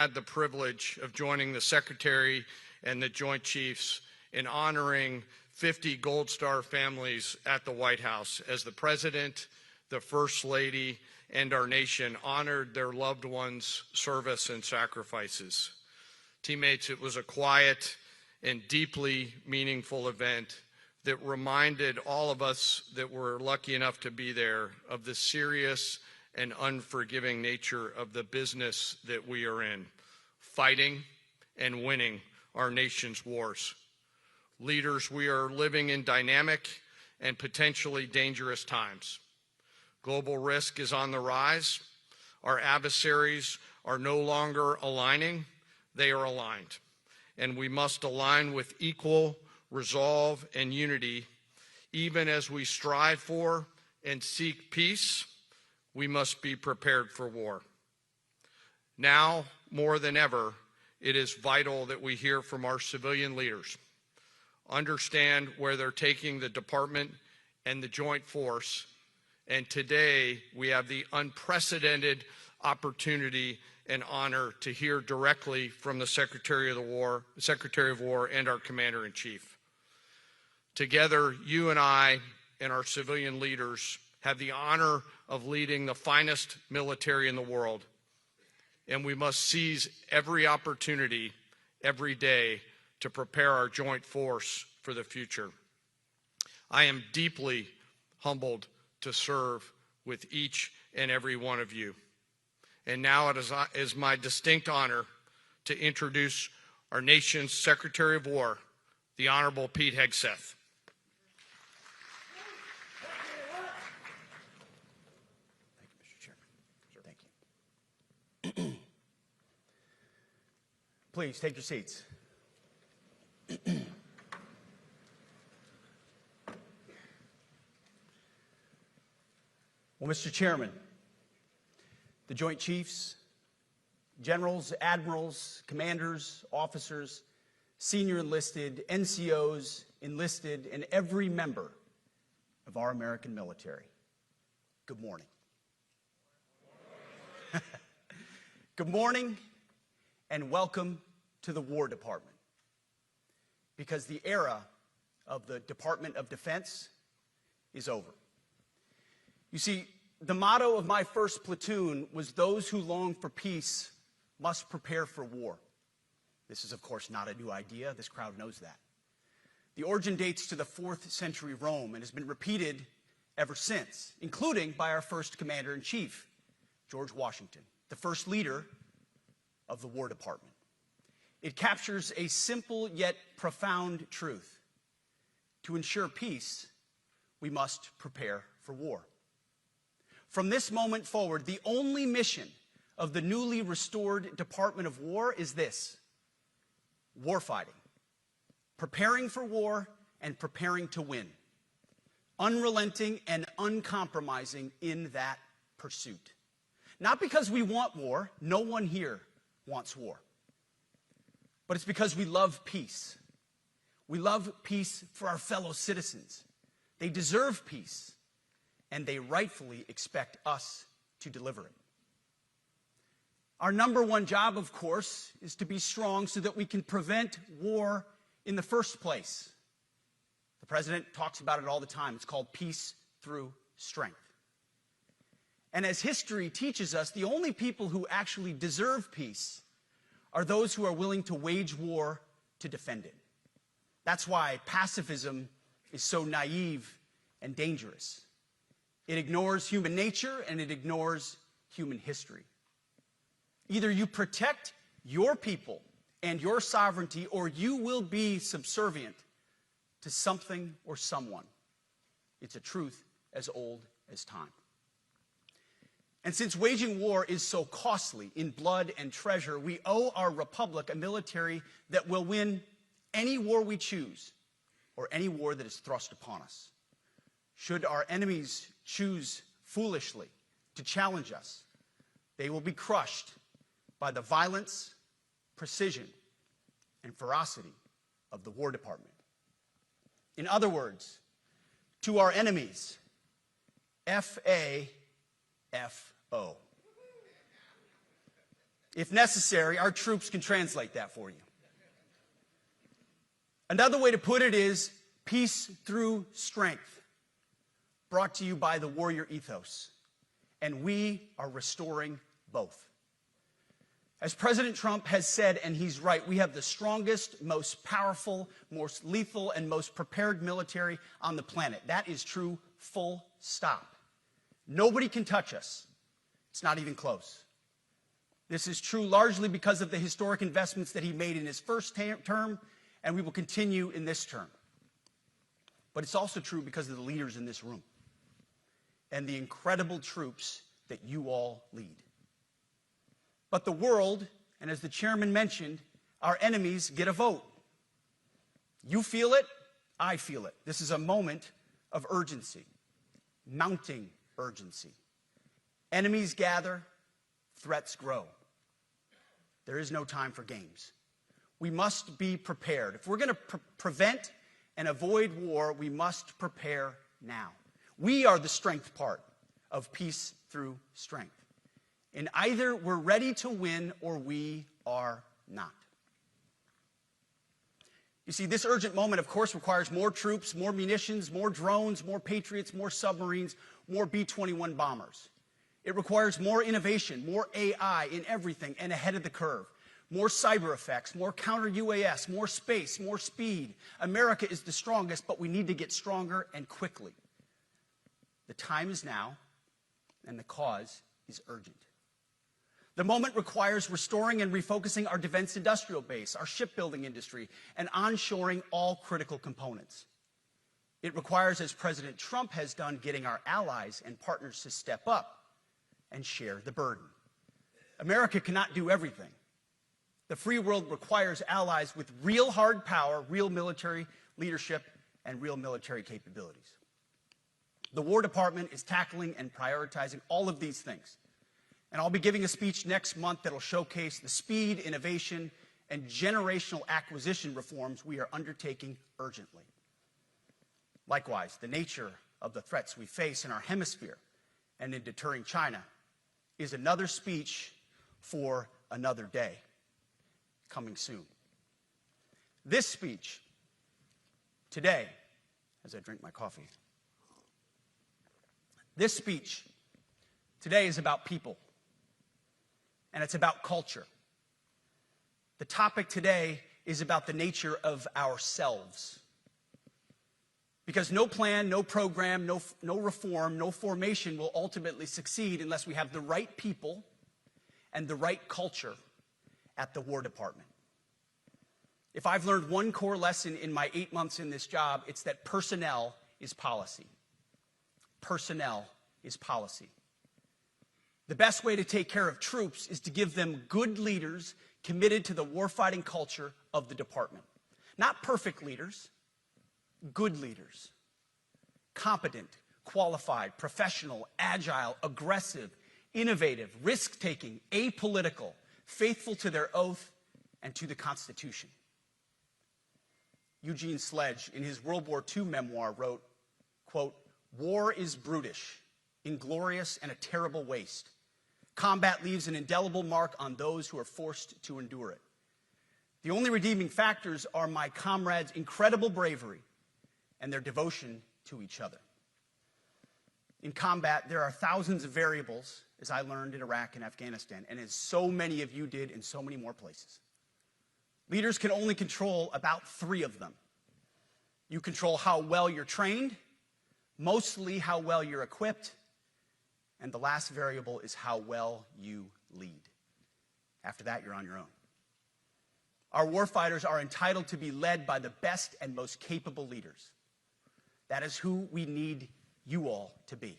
had the privilege of joining the Secretary and the Joint Chiefs in honoring 50 Gold Star families at the White House as the President, the First Lady, and our nation honored their loved ones' service and sacrifices. Teammates, it was a quiet and deeply meaningful event that reminded all of us that were lucky enough to be there of the serious and unforgiving nature of the business that we are in, fighting and winning our nation's wars. Leaders, we are living in dynamic and potentially dangerous times. Global risk is on the rise. Our adversaries are no longer aligning, they are aligned. And we must align with equal resolve and unity. Even as we strive for and seek peace, we must be prepared for war. Now, more than ever, it is vital that we hear from our civilian leaders, understand where they're taking the department and the joint force, and today we have the unprecedented opportunity and honor to hear directly from the Secretary of War and our Commander-in-Chief. Together, you and I and our civilian leaders have the honor of leading the finest military in the world, and we must seize every opportunity every day to prepare our joint force for the future. I am deeply humbled to serve with each and every one of you. And now it is my distinct honor to introduce our nation's Secretary of War, the Honorable Pete Hegseth. Please take your seats. Well, Mr. Chairman, the Joint Chiefs, generals, admirals, commanders, officers, senior enlisted, NCOs, enlisted, and every member of our American military, good morning. Good morning and welcome to the War Department, because the era of the Department of Defense is over. You see, the motto of my first platoon was, "Those who long for peace must prepare for war." This is, of course, not a new idea. This crowd knows that. The origin dates to the 4th century Rome and has been repeated ever since, including by our first Commander-in-Chief, George Washington, the first leader of the War Department. It captures a simple yet profound truth. To ensure peace, we must prepare for war. From this moment forward, the only mission of the newly restored Department of War is this: warfighting, preparing for war and preparing to win, unrelenting and uncompromising in that pursuit. Not because we want war, no one here wants war, but it's because we love peace. We love peace for our fellow citizens. They deserve peace, and they rightfully expect us to deliver it. Our number one job, of course, is to be strong so that we can prevent war in the first place. The President talks about it all the time. It's called peace through strength. And as history teaches us, the only people who actually deserve peace are those who are willing to wage war to defend it. That's why pacifism is so naive and dangerous. It ignores human nature and it ignores human history. Either you protect your people and your sovereignty, or you will be subservient to something or someone. It's a truth as old as time. And since waging war is so costly in blood and treasure, we owe our republic a military that will win any war we choose, or any war that is thrust upon us. Should our enemies choose foolishly to challenge us, they will be crushed by the violence, precision, and ferocity of the War Department. In other words, to our enemies, F-A-F-O. If necessary, our troops can translate that for you. Another way to put it is peace through strength, brought to you by the warrior ethos. And we are restoring both. As President Trump has said, and he's right, we have the strongest, most powerful, most lethal, and most prepared military on the planet. That is true, full stop. Nobody can touch us. It's not even close. This is true largely because of the historic investments that he made in his first term, and we will continue in this term. But it's also true because of the leaders in this room and the incredible troops that you all lead. But the world, and as the chairman mentioned, our enemies get a vote. You feel it, I feel it. This is a moment of urgency, mounting urgency. Enemies gather, threats grow. There is no time for games. We must be prepared. If we're going to prevent and avoid war, we must prepare now. We are the strength part of peace through strength. And either we're ready to win or we are not. You see, this urgent moment, of course, requires more troops, more munitions, more drones, more Patriots, more submarines, more B-21 bombers. It requires more innovation, more AI in everything and ahead of the curve. More cyber effects, more counter-UAS, more space, more speed. America is the strongest, but we need to get stronger and quickly. The time is now, and the cause is urgent. The moment requires restoring and refocusing our defense industrial base, our shipbuilding industry, and onshoring all critical components. It requires, as President Trump has done, getting our allies and partners to step up and share the burden. America cannot do everything. The free world requires allies with real hard power, real military leadership, and real military capabilities. The War Department is tackling and prioritizing all of these things. And I'll be giving a speech next month that will showcase the speed, innovation, and generational acquisition reforms we are undertaking urgently. Likewise, the nature of the threats we face in our hemisphere and in deterring China is another speech for another day, coming soon. This speech today, as I drink my coffee, this speech today is about people, and it's about culture. The topic today is about the nature of ourselves. Because no plan, no program, no reform, no formation will ultimately succeed unless we have the right people and the right culture at the War Department. If I've learned one core lesson in my 8 months in this job, it's that personnel is policy. Personnel is policy. The best way to take care of troops is to give them good leaders committed to the warfighting culture of the department. Not perfect leaders, good leaders. Competent, qualified, professional, agile, aggressive, innovative, risk-taking, apolitical, faithful to their oath and to the Constitution. Eugene Sledge, in his World War II memoir, wrote, quote, "War is brutish, inglorious, and a terrible waste. Combat leaves an indelible mark on those who are forced to endure it. The only redeeming factors are my comrades' incredible bravery and their devotion to each other." In combat, there are thousands of variables, as I learned in Iraq and Afghanistan, and as so many of you did in so many more places. Leaders can only control about 3 of them. You control how well you're trained, mostly how well you're equipped, and the last variable is how well you lead. After that, you're on your own. Our warfighters are entitled to be led by the best and most capable leaders. That is who we need you all to be.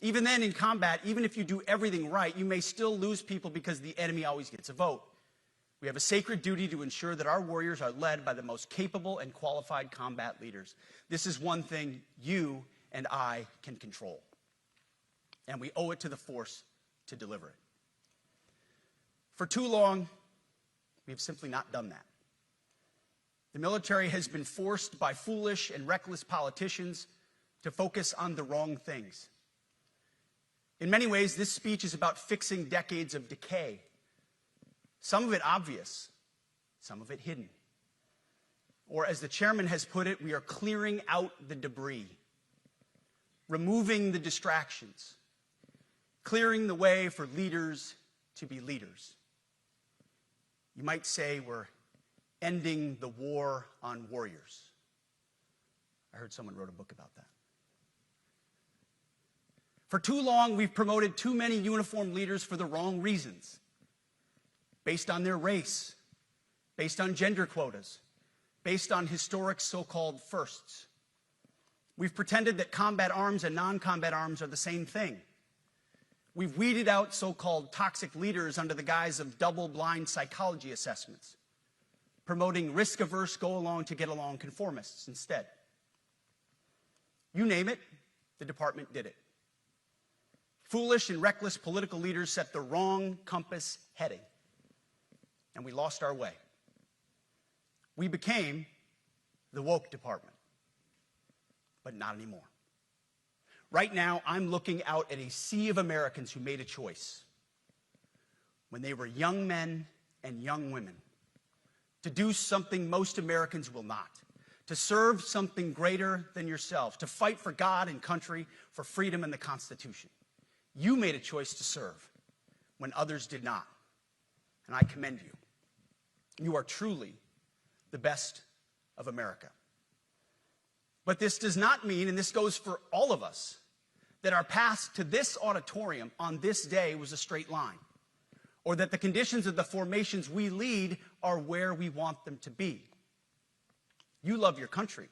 Even then, in combat, even if you do everything right, you may still lose people because the enemy always gets a vote. We have a sacred duty to ensure that our warriors are led by the most capable and qualified combat leaders. This is one thing you and I can control, and we owe it to the force to deliver it. For too long, we have simply not done that. The military has been forced by foolish and reckless politicians to focus on the wrong things. In many ways, this speech is about fixing decades of decay, Some of it obvious, some of it hidden. Or as the chairman has put it, we are clearing out the debris, removing the distractions, clearing the way for leaders to be leaders. You might say we're ending the war on warriors. I heard someone wrote a book about that. For too long, we've promoted too many uniformed leaders for the wrong reasons, based on their race, based on gender quotas, based on historic so-called firsts. We've pretended that combat arms and non-combat arms are the same thing. We've weeded out so-called toxic leaders under the guise of double-blind psychology assessments, promoting risk-averse, go-along-to-get-along conformists instead. You name it, the department did it. Foolish and reckless political leaders set the wrong compass heading, and we lost our way. We became the woke department, but not anymore. Right now, I'm looking out at a sea of Americans who made a choice when they were young men and young women to do something most Americans will not, to serve something greater than yourselves, to fight for God and country, for freedom and the Constitution. You made a choice to serve when others did not, and I commend you. You are truly the best of America. But this does not mean, and this goes for all of us, that our path to this auditorium on this day was a straight line, or that the conditions of the formations we lead are where we want them to be. You love your country,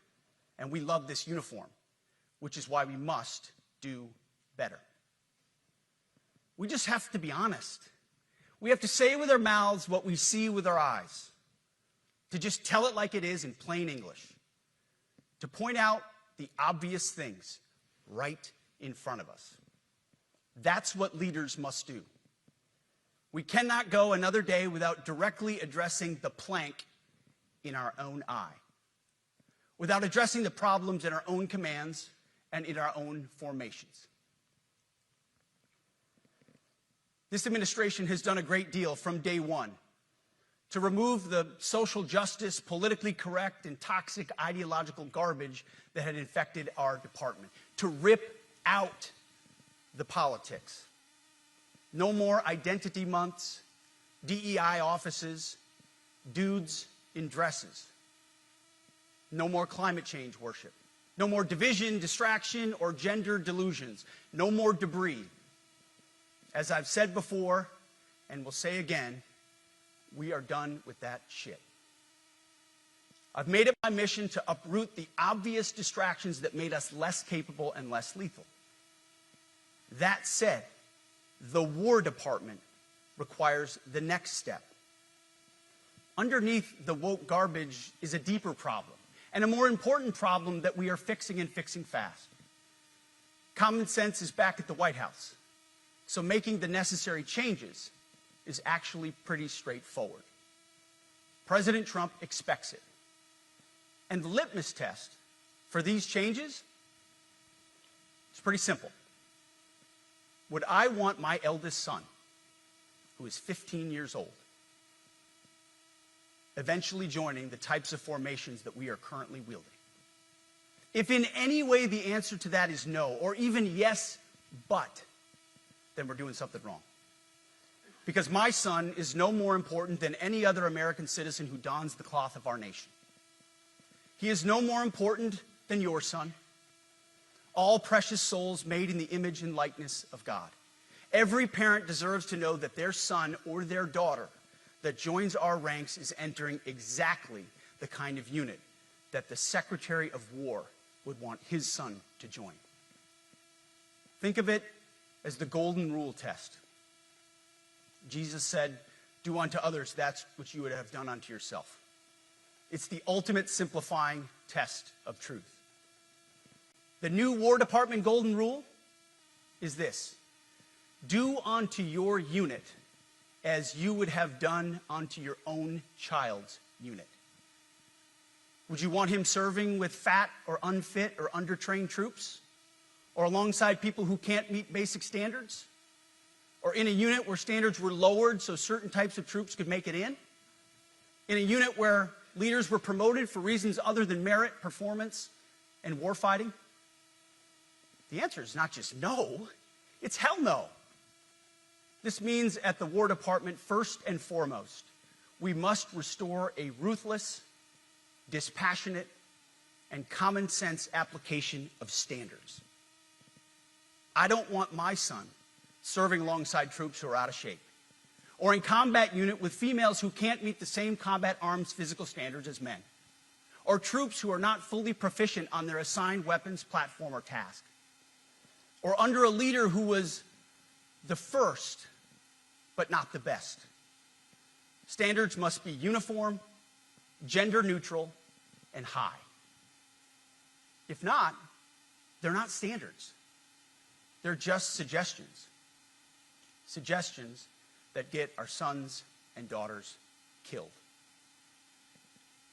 and we love this uniform, which is why we must do better. We just have to be honest. We have to say with our mouths what we see with our eyes, to just tell it like it is in plain English, to point out the obvious things right in front of us. That's what leaders must do. We cannot go another day without directly addressing the plank in our own eye, without addressing the problems in our own commands and in our own formations. This administration has done a great deal from day one to remove the social justice, politically correct, and toxic ideological garbage that had infected our department, to rip out the politics. No more identity months, DEI offices, dudes in dresses. No more climate change worship. No more division, distraction, or gender delusions. No more debris. As I've said before, and will say again, we are done with that shit. I've made it my mission to uproot the obvious distractions that made us less capable and less lethal. That said, the War Department requires the next step. Underneath the woke garbage is a deeper problem, and a more important problem that we are fixing and fixing fast. Common sense is back at the White House, so making the necessary changes is actually pretty straightforward. President Trump expects it. And the litmus test for these changes is pretty simple. Would I want my eldest son, who is 15 years old, eventually joining the types of formations that we are currently wielding? If in any way the answer to that is no, or even yes, but, then we're doing something wrong. Because my son is no more important than any other American citizen who dons the cloth of our nation. He is no more important than your son. All precious souls made in the image and likeness of God. Every parent deserves to know that their son or their daughter that joins our ranks is entering exactly the kind of unit that the Secretary of War would want his son to join. Think of it as the golden rule test. Jesus said, do unto others that which you would have done unto yourself. It's the ultimate simplifying test of truth. The new War Department golden rule is this: do unto your unit as you would have done unto your own child's unit. Would you want him serving with fat or unfit or undertrained troops? Or alongside people who can't meet basic standards? or in a unit where standards were lowered so certain types of troops could make it in a unit where leaders were promoted for reasons other than merit, performance, and warfighting? The answer is not just no, it's hell no. This means at the War Department, first and foremost, we must restore a ruthless, dispassionate, and common sense application of standards. I don't want my son serving alongside troops who are out of shape, or in combat unit with females who can't meet the same combat arms physical standards as men, or troops who are not fully proficient on their assigned weapons, platform, or task, or under a leader who was the first but not the best. Standards must be uniform, gender neutral, and high. If not, they're not standards. They're just suggestions. Suggestions that get our sons and daughters killed.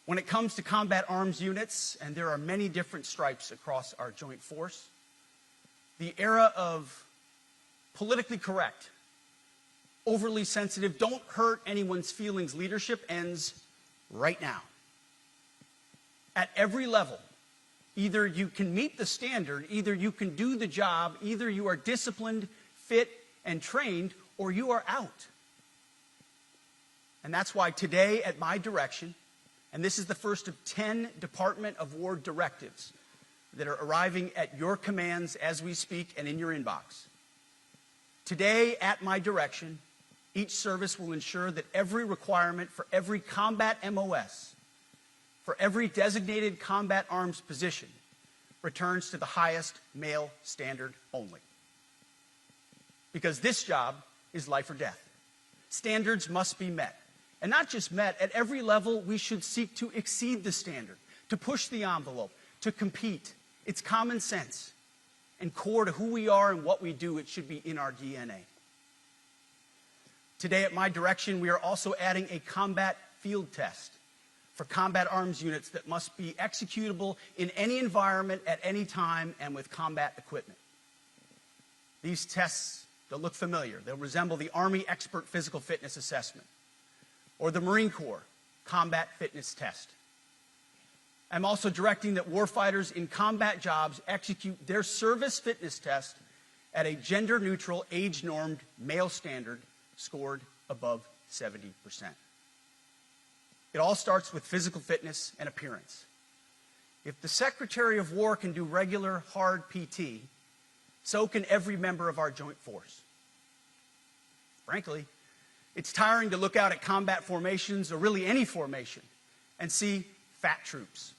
When it comes to combat arms units, and there are many different stripes across our joint force, the era of politically correct, overly sensitive, don't hurt anyone's feelings leadership ends right now. At every level, either you can meet the standard, either you can do the job, either you are disciplined, fit, and trained, or you are out. And that's why today, at my direction, and this is the first of 10 Department of War directives that are arriving at your commands as we speak and in your inbox. Today, at my direction, each service will ensure that every requirement for every combat MOS, for every designated combat arms position, returns to the highest male standard only. Because this job is life or death. Standards must be met. And not just met, at every level we should seek to exceed the standard, to push the envelope, to compete. It's common sense and core to who we are and what we do. It should be in our DNA. Today, at my direction, we are also adding a combat field test for combat arms units that must be executable in any environment at any time and with combat equipment. These tests, they'll look familiar. They'll resemble the Army Expert Physical Fitness Assessment or the Marine Corps Combat Fitness Test. I'm also directing that warfighters in combat jobs execute their service fitness test at a gender-neutral, age-normed male standard scored above 70%. It all starts with physical fitness and appearance. If the Secretary of War can do regular, hard PT, so can every member of our joint force. Frankly, it's tiring to look out at combat formations, or really any formation, and see fat troops.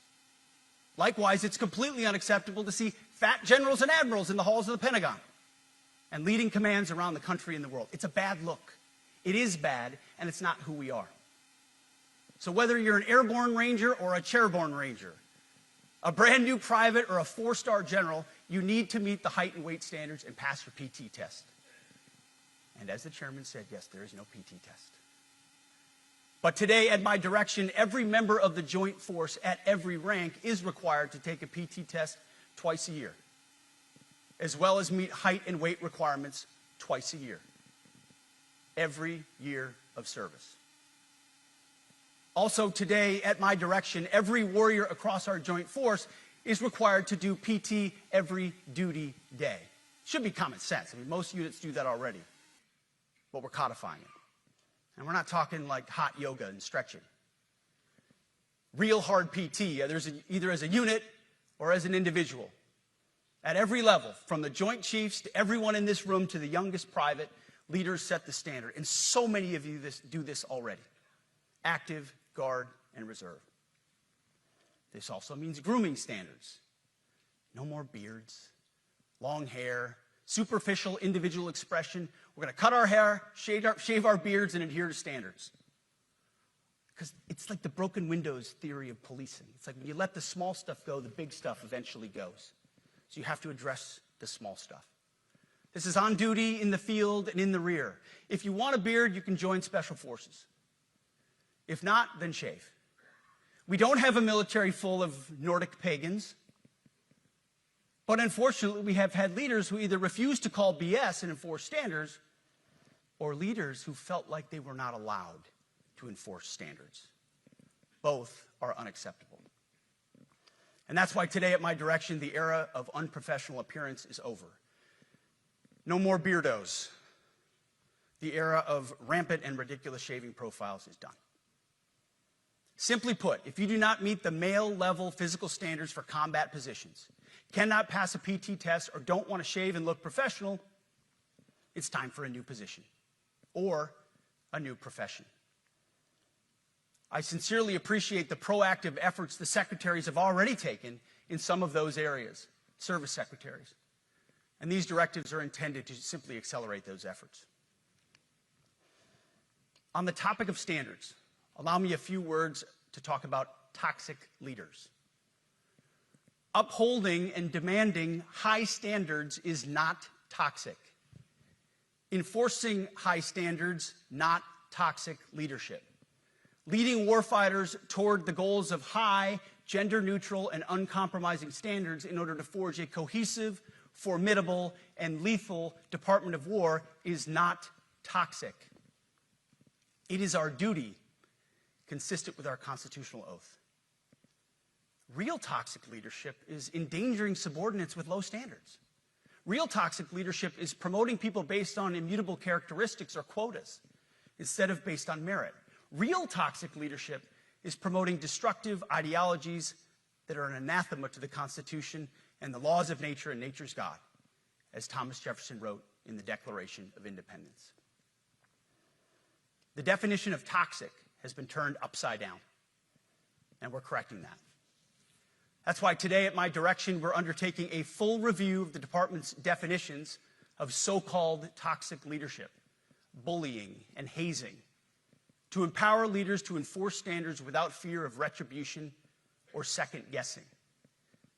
Likewise, it's completely unacceptable to see fat generals and admirals in the halls of the Pentagon and leading commands around the country and the world. It's a bad look. It is bad, and it's not who we are. So whether you're an airborne ranger or a chairborne ranger, a brand new private or a 4-star general, you need to meet the height and weight standards and pass your PT test. And as the chairman said, yes, there is no PT test. But today, at my direction, every member of the joint force at every rank is required to take a PT test twice a year, as well as meet height and weight requirements twice a year, every year of service. Also today, at my direction, every warrior across our joint force is required to do PT every duty day. Should be common sense. I mean, most units do that already, but we're codifying it. And we're not talking like hot yoga and stretching. Real hard PT, either as a unit or as an individual. At every level, from the Joint Chiefs to everyone in this room to the youngest private, leaders set the standard. And so many of you do this already. Active, Guard, and Reserve. This also means grooming standards. No more beards, long hair, superficial individual expression. We're going to cut our hair, shave our beards, and adhere to standards. Because it's like the broken windows theory of policing. It's like when you let the small stuff go, the big stuff eventually goes. So you have to address the small stuff. This is on duty, in the field, and in the rear. If you want a beard, you can join Special Forces. If not, then shave. We don't have a military full of Nordic pagans. But unfortunately, we have had leaders who either refuse to call BS and enforce standards, or leaders who felt like they were not allowed to enforce standards. Both are unacceptable. And that's why today, at my direction, the era of unprofessional appearance is over. No more beardos. The era of rampant and ridiculous shaving profiles is done. Simply put, if you do not meet the male-level physical standards for combat positions, cannot pass a PT test, or don't want to shave and look professional, it's time for a new position or a new profession. I sincerely appreciate the proactive efforts the secretaries have already taken in some of those areas, service secretaries. And these directives are intended to simply accelerate those efforts. On the topic of standards, allow me a few words to talk about toxic leaders. Upholding and demanding high standards is not toxic. Enforcing high standards, not toxic leadership. Leading warfighters toward the goals of high, gender-neutral, and uncompromising standards in order to forge a cohesive, formidable, and lethal Department of War is not toxic. It is our duty, consistent with our constitutional oath. Real toxic leadership is endangering subordinates with low standards. Real toxic leadership is promoting people based on immutable characteristics or quotas instead of based on merit. Real toxic leadership is promoting destructive ideologies that are an anathema to the Constitution and the laws of nature and nature's God, as Thomas Jefferson wrote in the Declaration of Independence. The definition of toxic has been turned upside down, and we're correcting that. That's why today, at my direction, we're undertaking a full review of the department's definitions of so-called toxic leadership, bullying, and hazing, to empower leaders to enforce standards without fear of retribution or second guessing.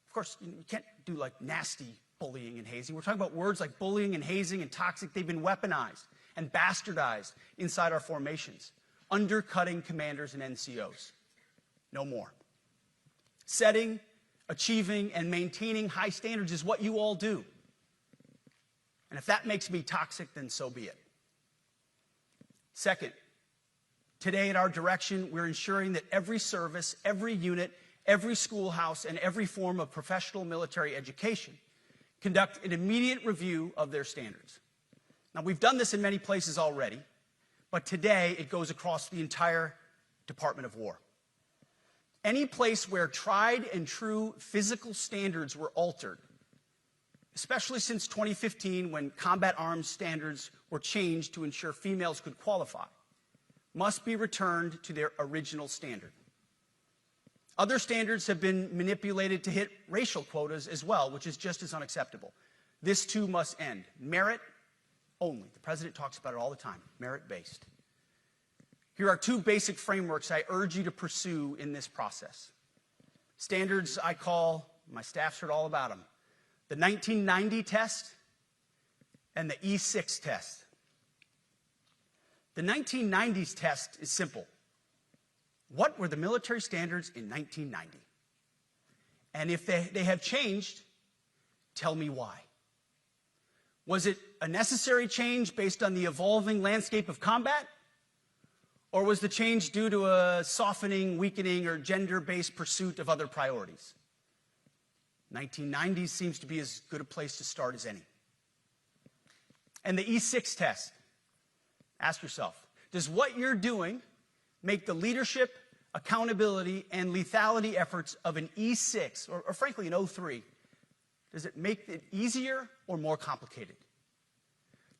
Of course, you can't do like nasty bullying and hazing. We're talking about words like bullying and hazing and toxic. They've been weaponized and bastardized inside our formations, undercutting commanders and NCOs. No more. Setting, achieving, and maintaining high standards is what you all do. And if that makes me toxic, then so be it. Second, today at our direction, we're ensuring that every service, every unit, every schoolhouse, and every form of professional military education conduct an immediate review of their standards. Now, we've done this in many places already, but today it goes across the entire Department of War. Any place where tried and true physical standards were altered, especially since 2015 when combat arms standards were changed to ensure females could qualify, must be returned to their original standard. Other standards have been manipulated to hit racial quotas as well, which is just as unacceptable. This too must end. Merit only. The president talks about it all the time, merit-based. Here are two basic frameworks I urge you to pursue in this process. Standards I call, my staff's heard all about them, the 1990 test and the E6 test. The 1990s test is simple. What were the military standards in 1990? And if they have changed, tell me why. Was it a necessary change based on the evolving landscape of combat? Or was the change due to a softening, weakening, or gender-based pursuit of other priorities? 1990s seems to be as good a place to start as any. And the E6 test. Ask yourself, does what you're doing make the leadership, accountability, and lethality efforts of an E6, or frankly an 03, does it make it easier or more complicated?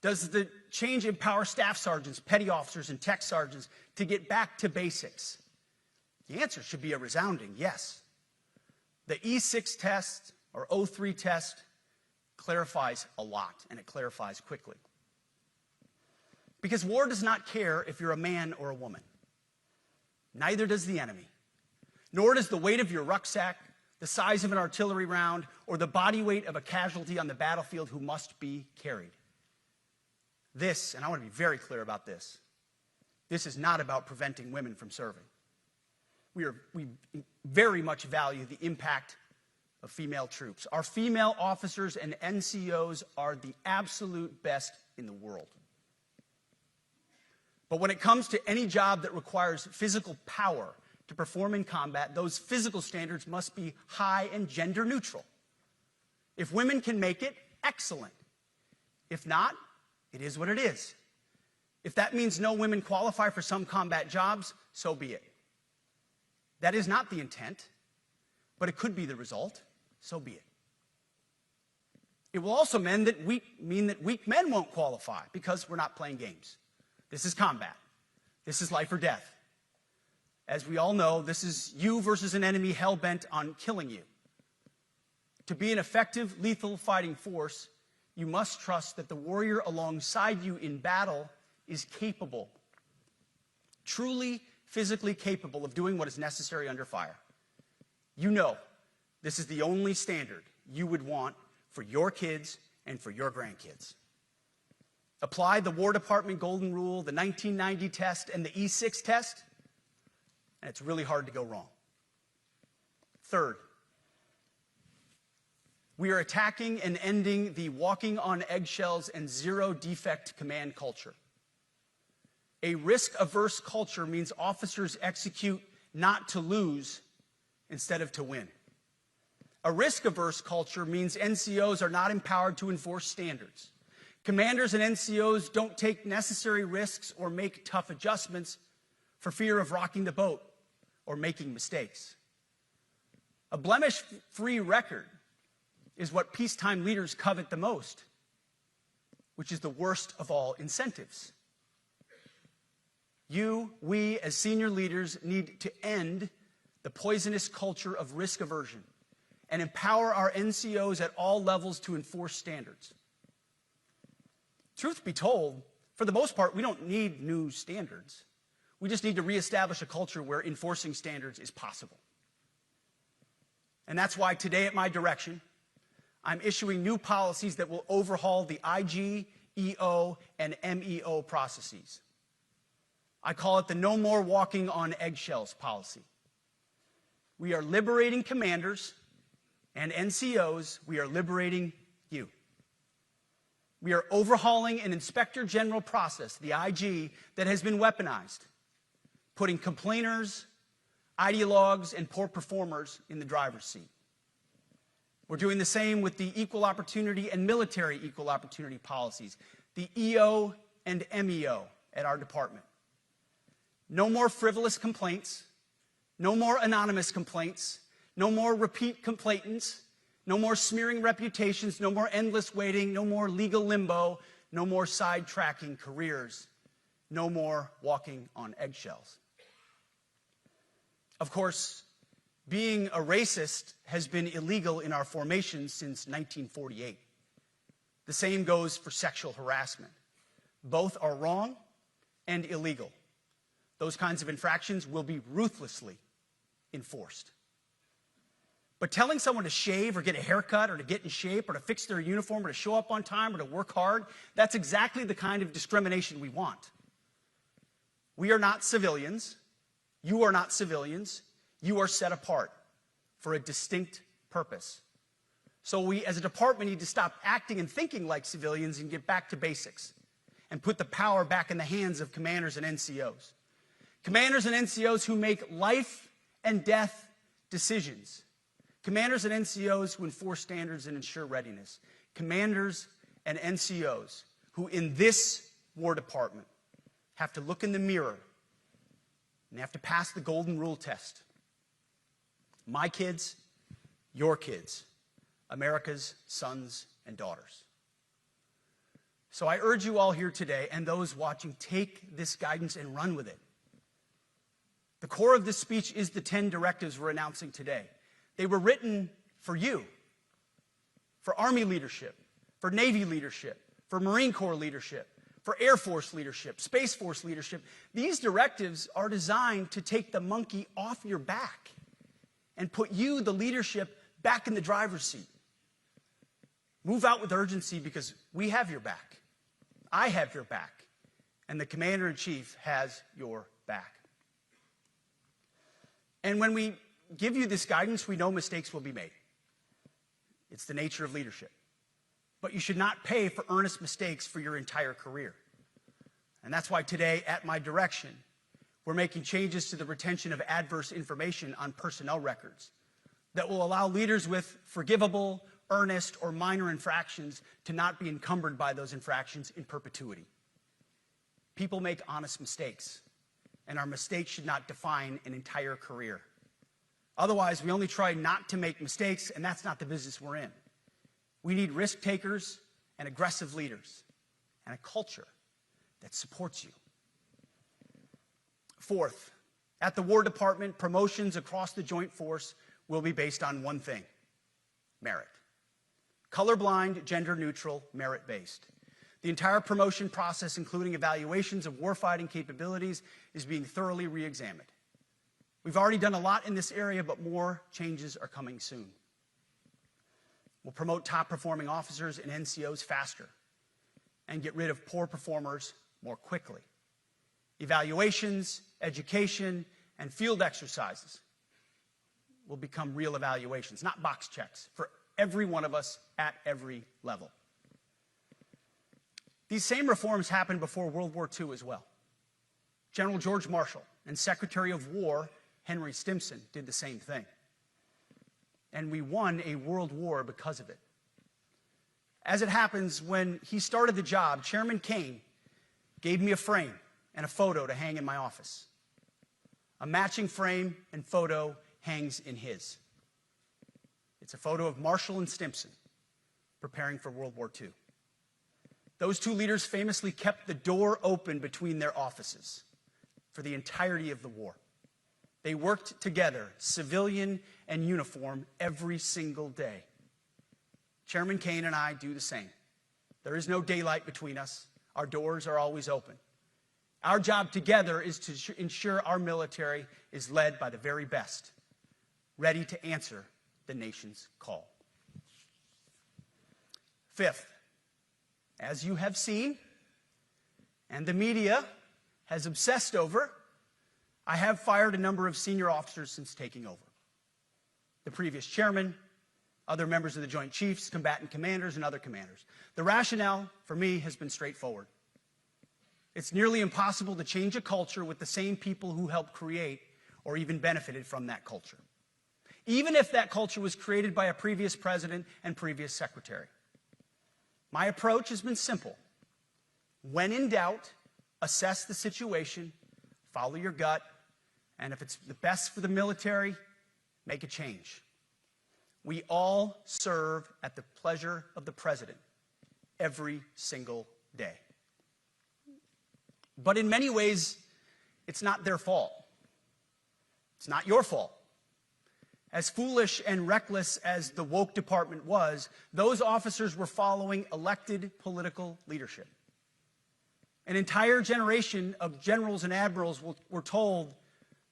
Does the change empower staff sergeants, petty officers, and tech sergeants to get back to basics? The answer should be a resounding yes. The E6 test, or 03 test, clarifies a lot, and it clarifies quickly. Because war does not care if you're a man or a woman. Neither does the enemy. Nor does the weight of your rucksack, the size of an artillery round, or the body weight of a casualty on the battlefield who must be carried. This, and I want to be very clear about this, this is not about preventing women from serving. We very much value the impact of female troops. Our female officers and NCOs are the absolute best in the world. But when it comes to any job that requires physical power to perform in combat, those physical standards must be high and gender neutral. If women can make it, excellent. If not, it is what it is. If that means no women qualify for some combat jobs, so be it. That is not the intent, but it could be the result, so be it. It will also mean that weak men won't qualify because we're not playing games. This is combat. This is life or death. As we all know, this is you versus an enemy hell-bent on killing you. To be an effective, lethal fighting force, you must trust that the warrior alongside you in battle is capable, truly physically capable of doing what is necessary under fire. You know this is the only standard you would want for your kids and for your grandkids. Apply the War Department Golden Rule, the 1990 test, and the E6 test, and it's really hard to go wrong. Third, we are attacking and ending the walking on eggshells and zero-defect command culture. A risk-averse culture means officers execute not to lose instead of to win. A risk-averse culture means NCOs are not empowered to enforce standards. Commanders and NCOs don't take necessary risks or make tough adjustments for fear of rocking the boat or making mistakes. A blemish-free record is what peacetime leaders covet the most, which is the worst of all incentives. We, as senior leaders, need to end the poisonous culture of risk aversion and empower our NCOs at all levels to enforce standards. Truth be told, for the most part, we don't need new standards. We just need to reestablish a culture where enforcing standards is possible. And that's why today, at my direction, I'm issuing new policies that will overhaul the IG, EO, and MEO processes. I call it the No More Walking on Eggshells policy. We are liberating commanders and NCOs. We are liberating you. We are overhauling an Inspector General process, the IG, that has been weaponized, putting complainers, ideologues, and poor performers in the driver's seat. We're doing the same with the equal opportunity and military equal opportunity policies, the EO and MEO at our department. No more frivolous complaints, no more anonymous complaints, no more repeat complainants, no more smearing reputations, no more endless waiting, no more legal limbo, no more sidetracking careers, no more walking on eggshells. Of course, being a racist has been illegal in our formation since 1948. The same goes for sexual harassment. Both are wrong and illegal. Those kinds of infractions will be ruthlessly enforced. But telling someone to shave or get a haircut or to get in shape or to fix their uniform or to show up on time or to work hard, that's exactly the kind of discrimination we want. We are not civilians. You are not civilians. You are set apart for a distinct purpose. So we, as a department, need to stop acting and thinking like civilians and get back to basics and put the power back in the hands of commanders and NCOs. Commanders and NCOs who make life and death decisions. Commanders and NCOs who enforce standards and ensure readiness. Commanders and NCOs who, in this War Department, have to look in the mirror and have to pass the Golden Rule test. My kids, your kids, America's sons and daughters. So I urge you all here today and those watching, take this guidance and run with it. The core of this speech is the 10 directives we're announcing today. They were written for you, for Army leadership, for Navy leadership, for Marine Corps leadership, for Air Force leadership, Space Force leadership. These directives are designed to take the monkey off your back and put you, the leadership, back in the driver's seat. Move out with urgency because we have your back. I have your back. And the Commander-in-Chief has your back. And when we give you this guidance, we know mistakes will be made. It's the nature of leadership. But you should not pay for earnest mistakes for your entire career. And that's why today, at my direction, we're making changes to the retention of adverse information on personnel records that will allow leaders with forgivable, earnest, or minor infractions to not be encumbered by those infractions in perpetuity. People make honest mistakes, and our mistakes should not define an entire career. Otherwise, we only try not to make mistakes, and that's not the business we're in. We need risk takers and aggressive leaders and a culture that supports you. Fourth, at the War Department, promotions across the Joint Force will be based on one thing: merit. Colorblind, gender-neutral, merit-based. The entire promotion process, including evaluations of warfighting capabilities, is being thoroughly re-examined. We've already done a lot in this area, but more changes are coming soon. We'll promote top-performing officers and NCOs faster and get rid of poor performers more quickly. Evaluations, education, and field exercises will become real evaluations, not box checks, for every one of us at every level. These same reforms happened before World War II as well. General George Marshall and Secretary of War Henry Stimson did the same thing. And we won a world war because of it. As it happens, when he started the job, Chairman Kane gave me a frame and a photo to hang in my office. A matching frame and photo hangs in his. It's a photo of Marshall and Stimson preparing for World War II. Those two leaders famously kept the door open between their offices for the entirety of the war. They worked together, civilian and uniform, every single day. Chairman Kane and I do the same. There is no daylight between us. Our doors are always open. Our job together is to ensure our military is led by the very best, ready to answer the nation's call. Fifth, as you have seen, and the media has obsessed over, I have fired a number of senior officers since taking over. The previous chairman, other members of the Joint Chiefs, combatant commanders, and other commanders. The rationale for me has been straightforward. It's nearly impossible to change a culture with the same people who helped create or even benefited from that culture, even if that culture was created by a previous president and previous secretary. My approach has been simple. When in doubt, assess the situation, follow your gut, and if it's the best for the military, make a change. We all serve at the pleasure of the president every single day. But in many ways, it's not their fault. It's not your fault. As foolish and reckless as the woke department was, those officers were following elected political leadership. An entire generation of generals and admirals were told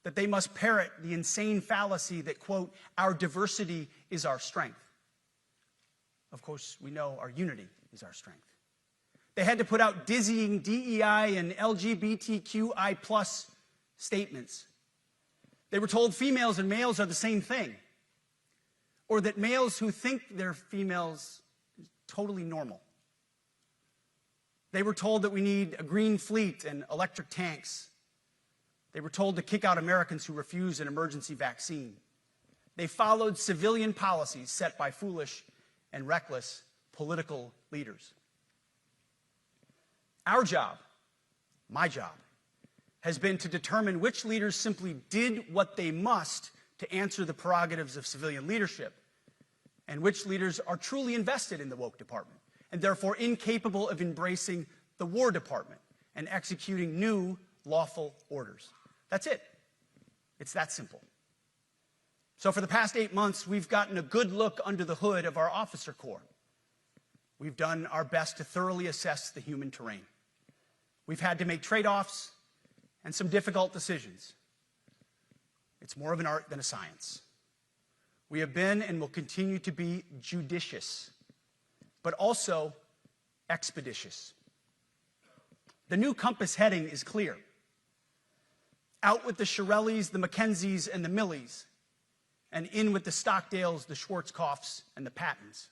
that they must parrot the insane fallacy that, quote, our diversity is our strength. Of course, we know our unity is our strength. They had to put out dizzying DEI and LGBTQI+ statements. They were told females and males are the same thing, or that males who think they're females is totally normal. They were told that we need a green fleet and electric tanks. They were told to kick out Americans who refuse an emergency vaccine. They followed civilian policies set by foolish and reckless political leaders. Our job, my job, has been to determine which leaders simply did what they must to answer the prerogatives of civilian leadership, and which leaders are truly invested in the woke department, and therefore incapable of embracing the War Department and executing new lawful orders. That's it. It's that simple. So for the past 8 months, we've gotten a good look under the hood of our officer corps. We've done our best to thoroughly assess the human terrain. We've had to make trade-offs and some difficult decisions. It's more of an art than a science. We have been and will continue to be judicious, but also expeditious. The new compass heading is clear. Out with the Shirellis, the Mackenzies, and the Millies, and in with the Stockdales, the Schwarzkopfs, and the Pattons.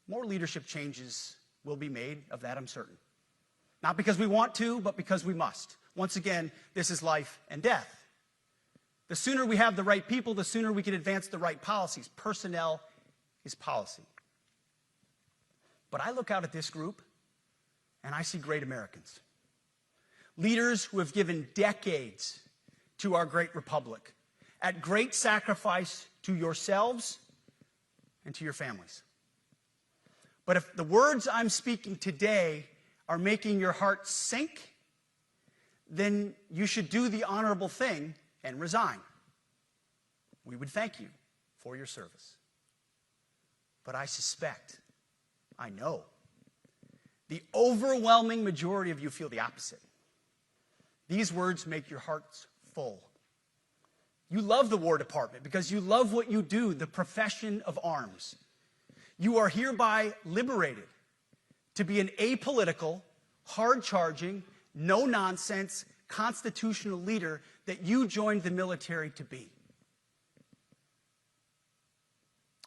More leadership changes will be made, of that I'm certain. Not because we want to, but because we must. Once again, this is life and death. The sooner we have the right people, the sooner we can advance the right policies. Personnel is policy. But I look out at this group, and I see great Americans. Leaders who have given decades to our great republic, at great sacrifice to yourselves and to your families. But if the words I'm speaking today are making your heart sink, then you should do the honorable thing and resign. We would thank you for your service. But I suspect, I know, the overwhelming majority of you feel the opposite. These words make your hearts full. You love the War Department because you love what you do, the profession of arms. You are hereby liberated to be an apolitical, hard-charging, no-nonsense, constitutional leader that you joined the military to be.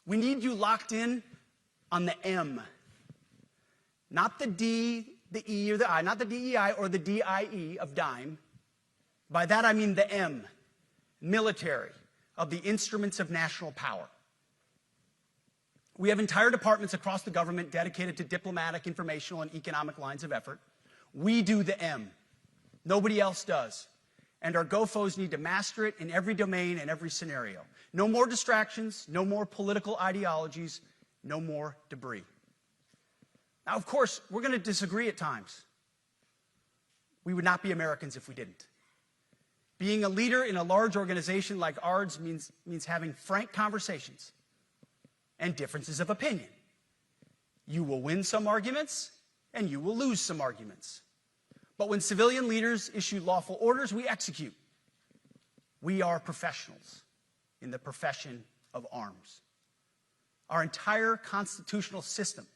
We need you locked in on the M, not the D, the E, or the I, not the DEI or the DIE of dime. By that I mean the M, military, of the instruments of national power. We have entire departments across the government dedicated to diplomatic, informational, and economic lines of effort. We do the M. Nobody else does. And our GOFOs need to master it in every domain and every scenario. No more distractions, no more political ideologies, no more debris. Now, of course, we're going to disagree at times. We would not be Americans if we didn't. Being a leader in a large organization like ours means having frank conversations and differences of opinion. You will win some arguments, and you will lose some arguments. But when civilian leaders issue lawful orders, we execute. We are professionals in the profession of arms. Our entire constitutional system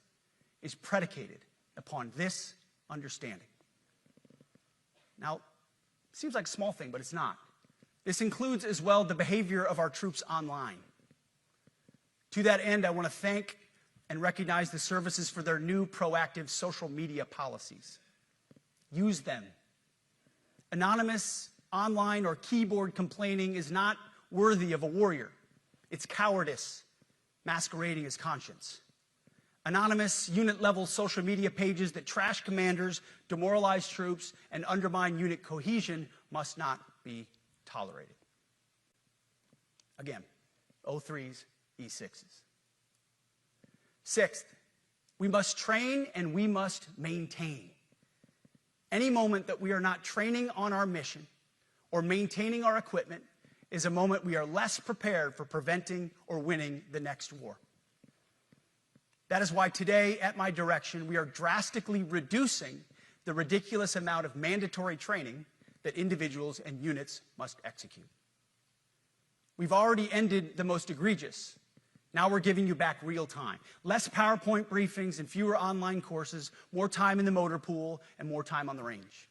is predicated upon this understanding. Now, it seems like a small thing, but it's not. This includes as well the behavior of our troops online. To that end, I want to thank and recognize the services for their new proactive social media policies. Use them. Anonymous, online, or keyboard complaining is not worthy of a warrior. It's cowardice masquerading as conscience. Anonymous, unit-level social media pages that trash commanders, demoralize troops, and undermine unit cohesion must not be tolerated. Again, O3s, E6s. Sixth, we must train and we must maintain. Any moment that we are not training on our mission or maintaining our equipment is a moment we are less prepared for preventing or winning the next war. That is why today, at my direction, we are drastically reducing the ridiculous amount of mandatory training that individuals and units must execute. We've already ended the most egregious. Now we're giving you back real time. Less PowerPoint briefings and fewer online courses, more time in the motor pool, and more time on the range.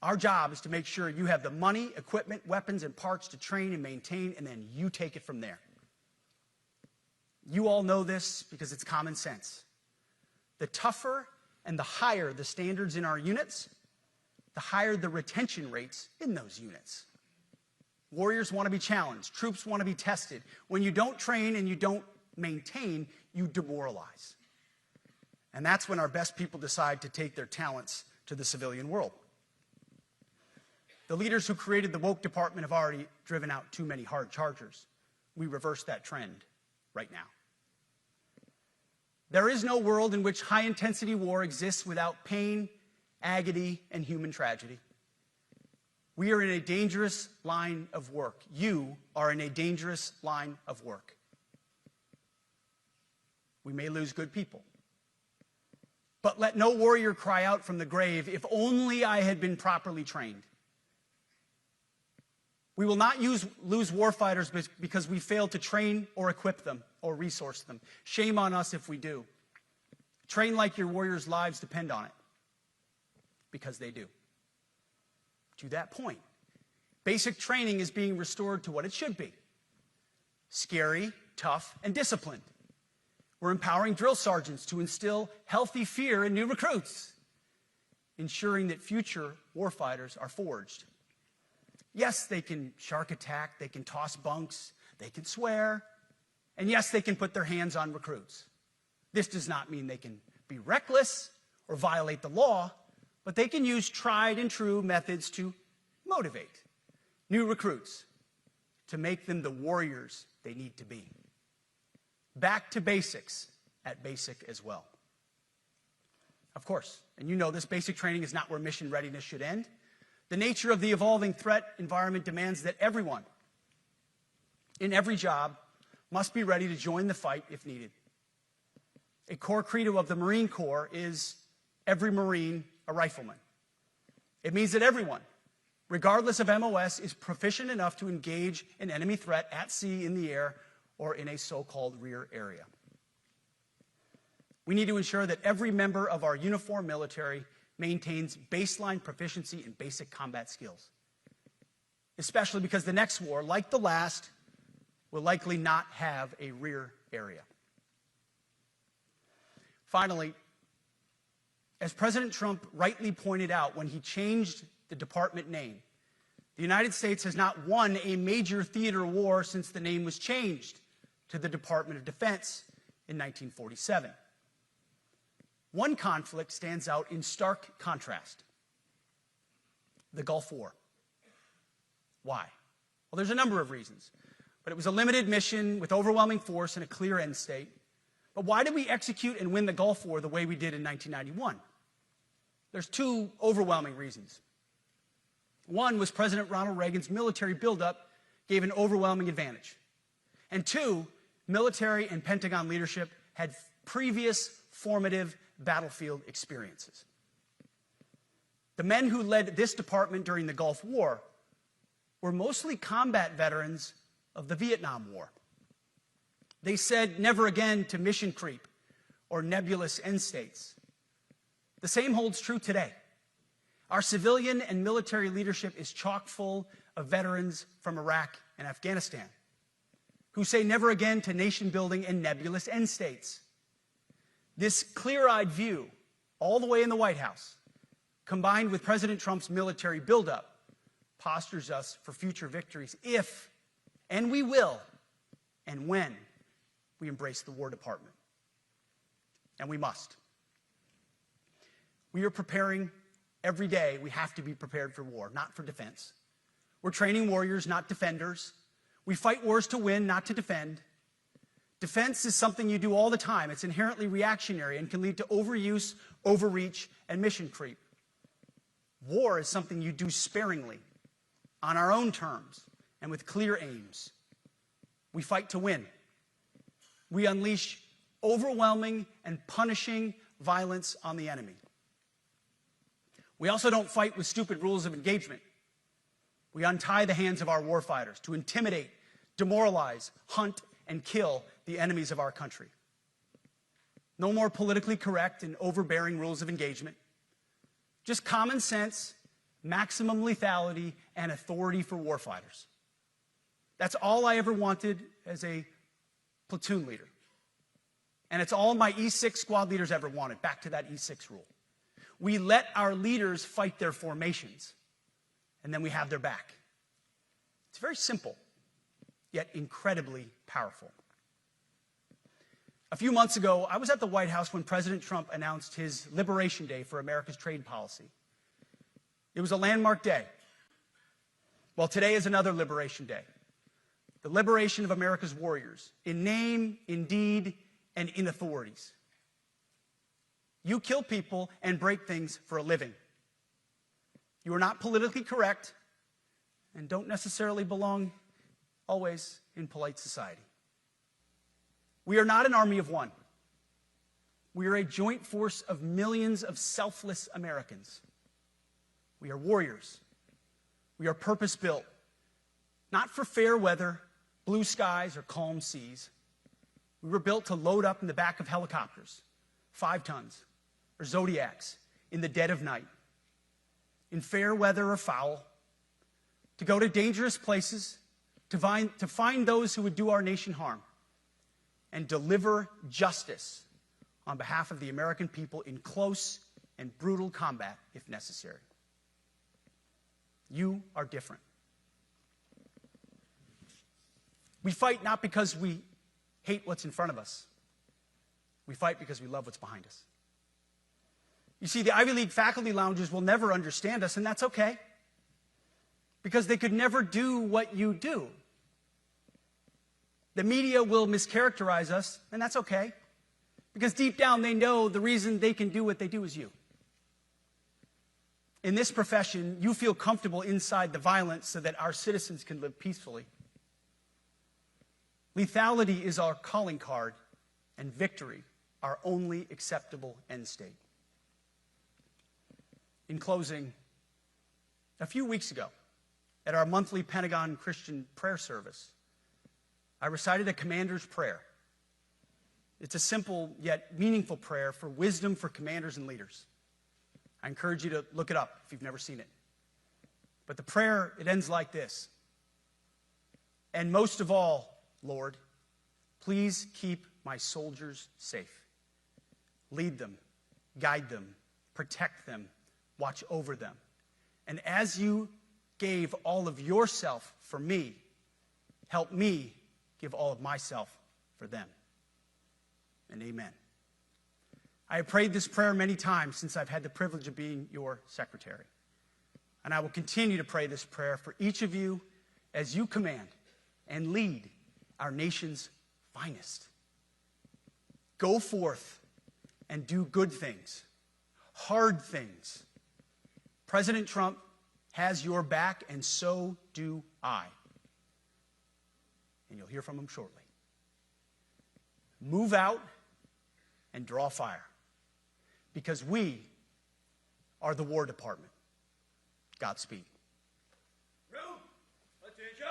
Our job is to make sure you have the money, equipment, weapons, and parts to train and maintain, and then you take it from there. You all know this because it's common sense. The tougher and the higher the standards in our units, the higher the retention rates in those units. Warriors want to be challenged. Troops want to be tested. When you don't train and you don't maintain, you demoralize. And that's when our best people decide to take their talents to the civilian world. The leaders who created the woke department have already driven out too many hard chargers. We reverse that trend right now. There is no world in which high-intensity war exists without pain, agony, and human tragedy. We are in a dangerous line of work. You are in a dangerous line of work. We may lose good people. But let no warrior cry out from the grave, "If only I had been properly trained." We will not lose warfighters because we failed to train or equip them or resource them. Shame on us if we do. Train like your warriors' lives depend on it, because they do. To that point, basic training is being restored to what it should be: scary, tough, and disciplined. We're empowering drill sergeants to instill healthy fear in new recruits. ensuring that future warfighters are forged. Yes, they can shark attack, they can toss bunks, they can swear, and yes, they can put their hands on recruits. This does not mean they can be reckless or violate the law, but they can use tried and true methods to motivate new recruits, to make them the warriors they need to be. Back to basics at basic as well. Of course, and you know this, basic training is not where mission readiness should end. The nature of the evolving threat environment demands that everyone in every job must be ready to join the fight if needed. A core credo of the Marine Corps is every Marine a rifleman. It means that everyone, regardless of MOS, is proficient enough to engage an enemy threat at sea, in the air, or in a so-called rear area. We need to ensure that every member of our uniformed military maintains baseline proficiency in basic combat skills, especially because the next war, like the last, will likely not have a rear area. Finally, as President Trump rightly pointed out when he changed the department name, the United States has not won a major theater war since the name was changed to the Department of Defense in 1947. One conflict stands out in stark contrast: the Gulf War. Why? Well, there's a number of reasons, but it was a limited mission with overwhelming force and a clear end state. But why did we execute and win the Gulf War the way we did in 1991? There's two overwhelming reasons. One was President Ronald Reagan's military buildup gave an overwhelming advantage. And two, military and Pentagon leadership had previous formative battlefield experiences. The men who led this department during the Gulf War were mostly combat veterans of the Vietnam War. They said never again to mission creep or nebulous end states. The same holds true today. Our civilian and military leadership is chock full of veterans from Iraq and Afghanistan who say never again to nation building and nebulous end states. This clear-eyed view, all the way in the White House, combined with President Trump's military buildup, postures us for future victories if, and we will, and when we embrace the War Department. And we must. We are preparing every day. We have to be prepared for war, not for defense. We're training warriors, not defenders. We fight wars to win, not to defend. Defense is something you do all the time. It's inherently reactionary and can lead to overuse, overreach, and mission creep. War is something you do sparingly, on our own terms, and with clear aims. We fight to win. We unleash overwhelming and punishing violence on the enemy. We also don't fight with stupid rules of engagement. We untie the hands of our warfighters to intimidate, demoralize, hunt, and kill the enemies of our country. No more politically correct and overbearing rules of engagement. Just common sense, maximum lethality, and authority for warfighters. That's all I ever wanted as a platoon leader. And it's all my E6 squad leaders ever wanted, back to that E6 rule. We let our leaders fight their formations, and then we have their back. It's very simple, yet incredibly powerful. A few months ago, I was at the White House when President Trump announced his Liberation Day for America's trade policy. It was a landmark day. Well, today is another Liberation Day. The liberation of America's warriors, in name, in deed, and in authorities. You kill people and break things for a living. You are not politically correct and don't necessarily belong always in polite society. We are not an army of one. We are a joint force of millions of selfless Americans. We are warriors. We are purpose-built, not for fair weather, blue skies, or calm seas. We were built to load up in the back of helicopters, 5 tons, or Zodiacs in the dead of night, in fair weather or foul, to go to dangerous places, to find those who would do our nation harm, and deliver justice on behalf of the American people in close and brutal combat if necessary. You are different. We fight not because we hate what's in front of us. We fight because we love what's behind us. You see, the Ivy League faculty lounges will never understand us, and that's okay, because they could never do what you do. The media will mischaracterize us, and that's okay, because deep down they know the reason they can do what they do is you. In this profession, you feel comfortable inside the violence so that our citizens can live peacefully. Lethality is our calling card, and victory our only acceptable end state. In closing, a few weeks ago, at our monthly Pentagon Christian prayer service, I recited a commander's prayer. It's a simple yet meaningful prayer for wisdom for commanders and leaders. I encourage you to look it up if you've never seen it. But the prayer, it ends like this. And most of all, Lord, please keep my soldiers safe. Lead them, guide them, protect them, watch over them. And as you gave all of yourself for me, help me give all of myself for them. And amen. I have prayed this prayer many times since I've had the privilege of being your secretary. And I will continue to pray this prayer for each of you as you command and lead our nation's finest. Go forth and do good things, hard things. President Trump has your back, and so do I. And you'll hear from him shortly. Move out and draw fire, because we are the War Department. Godspeed. Room, attention.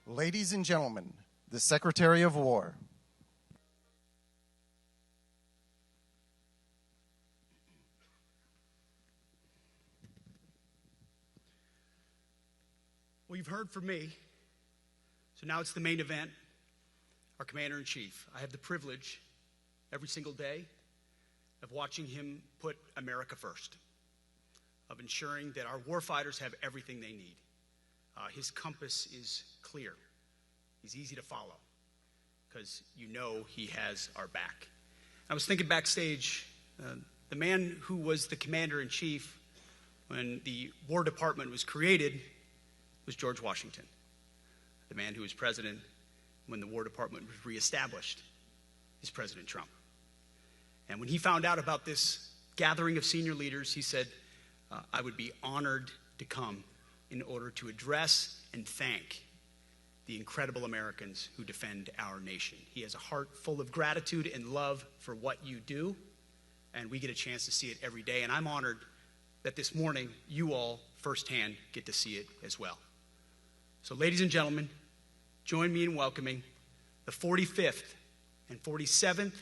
Ladies and gentlemen, the Secretary of War. Well, you've heard from me, so now it's the main event, our Commander-in-Chief. I have the privilege every single day of watching him put America first, of ensuring that our warfighters have everything they need. His compass is clear. He's easy to follow because you know he has our back. I was thinking backstage, the man who was the Commander-in-Chief when the War Department was created was George Washington. The man who was president when the War Department was reestablished is President Trump. And when he found out about this gathering of senior leaders, he said, I would be honored to come in order to address and thank the incredible Americans who defend our nation. He has a heart full of gratitude and love for what you do, and we get a chance to see it every day. And I'm honored that this morning you all firsthand get to see it as well. So ladies and gentlemen, join me in welcoming the 45th and 47th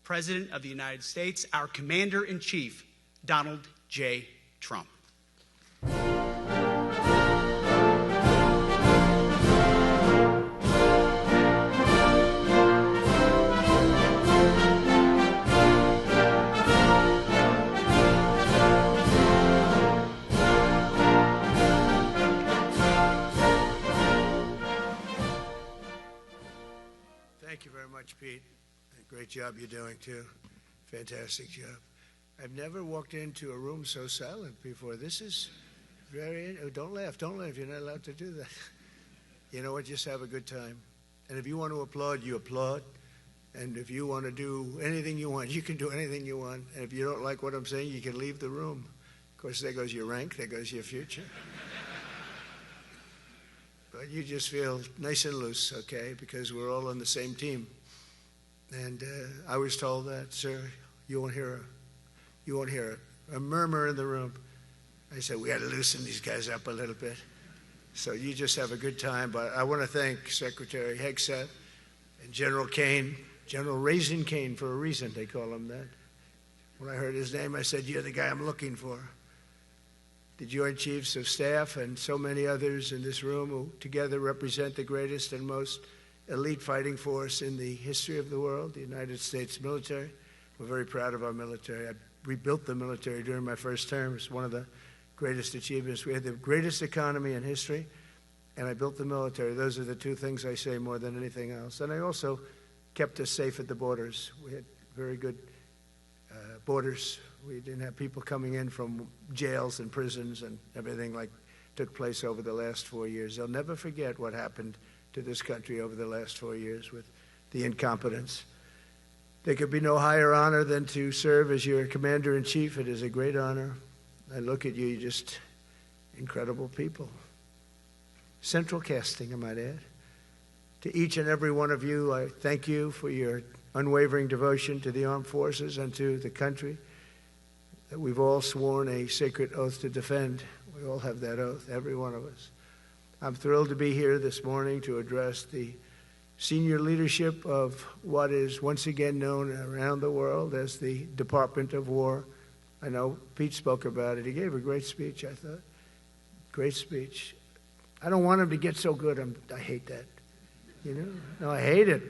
President of the United States, our Commander-in-Chief, Donald J. Trump. Thank you very much, Pete. Great job you're doing, too. Fantastic job. I've never walked into a room so silent before. This is very... Oh, don't laugh. Don't laugh. You're not allowed to do that. You know what? Just have a good time. And if you want to applaud, you applaud. And if you want to do anything you want, you can do anything you want. And if you don't like what I'm saying, you can leave the room. Of course, there goes your rank. There goes your future. But you just feel nice and loose, okay? Because we're all on the same team. And I was told that, sir, you won't hear a murmur in the room. I said, we got to loosen these guys up a little bit. So you just have a good time. But I want to thank Secretary Hegseth and General Kane, General Raisin Kane for a reason, they call him that. When I heard his name, I said, you're the guy I'm looking for. The Joint Chiefs of Staff and so many others in this room who together represent the greatest and most elite fighting force in the history of the world, the United States military. We're very proud of our military. I rebuilt the military during my first term. It's one of the greatest achievements. We had the greatest economy in history, and I built the military. Those are the two things I say more than anything else. And I also kept us safe at the borders. We had very good borders. We didn't have people coming in from jails and prisons and everything like took place over the last 4 years. They'll never forget what happened to this country over the last 4 years with the incompetence. There could be no higher honor than to serve as your Commander-in-Chief. It is a great honor. I look at you, you're just incredible people. Central casting, I might add. To each and every one of you, I thank you for your unwavering devotion to the armed forces and to the country that we've all sworn a sacred oath to defend. We all have that oath, every one of us. I'm thrilled to be here this morning to address the senior leadership of what is once again known around the world as the Department of War. I know Pete spoke about it. He gave a great speech, I thought. Great speech. I don't want him to get so good. I hate that. You know? No, I hate it.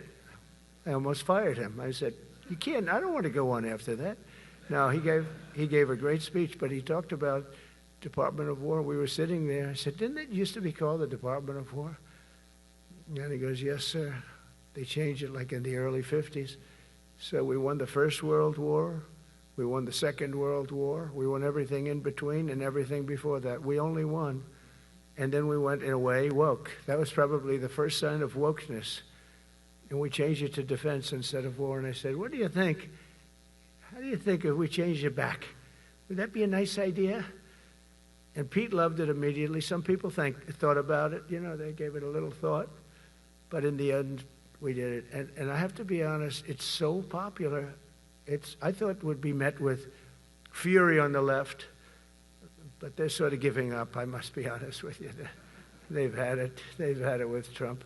I almost fired him. I said, you can't, I don't want to go on after that. No, he gave a great speech, but he talked about Department of War. We were sitting there. I said, didn't it used to be called the Department of War? And he goes, yes, sir. They changed it like in the early 50s. So we won the First World War. We won the Second World War. We won everything in between and everything before that. We only won. And then we went, in a way, woke. That was probably the first sign of wokeness. And we changed it to defense instead of war. And I said, what do you think? How do you think if we changed it back? Would that be a nice idea? And Pete loved it immediately. Some people thought about it. You know, they gave it a little thought. But in the end, we did it. And I have to be honest, it's so popular. I thought it would be met with fury on the left. But they're sort of giving up, I must be honest with you. they've had it. They've had it with Trump.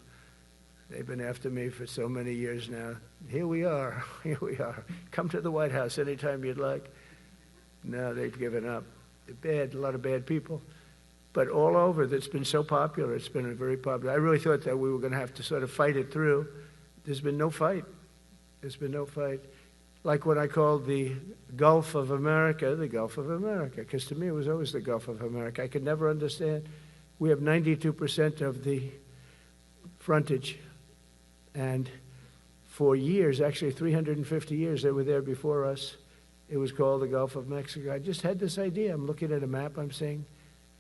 They've been after me for so many years now. Here we are. Here we are. Come to the White House anytime you'd like. No, they've given up. They're bad, a lot of bad people. But all over, that's been so popular. It's been very popular. I really thought that we were going to have to sort of fight it through. There's been no fight. There's been no fight. Like what I called the Gulf of America, the Gulf of America, because to me it was always the Gulf of America. I could never understand. We have 92% of the frontage. And for years, actually 350 years, they were there before us. It was called the Gulf of Mexico. I just had this idea. I'm looking at a map. I'm saying,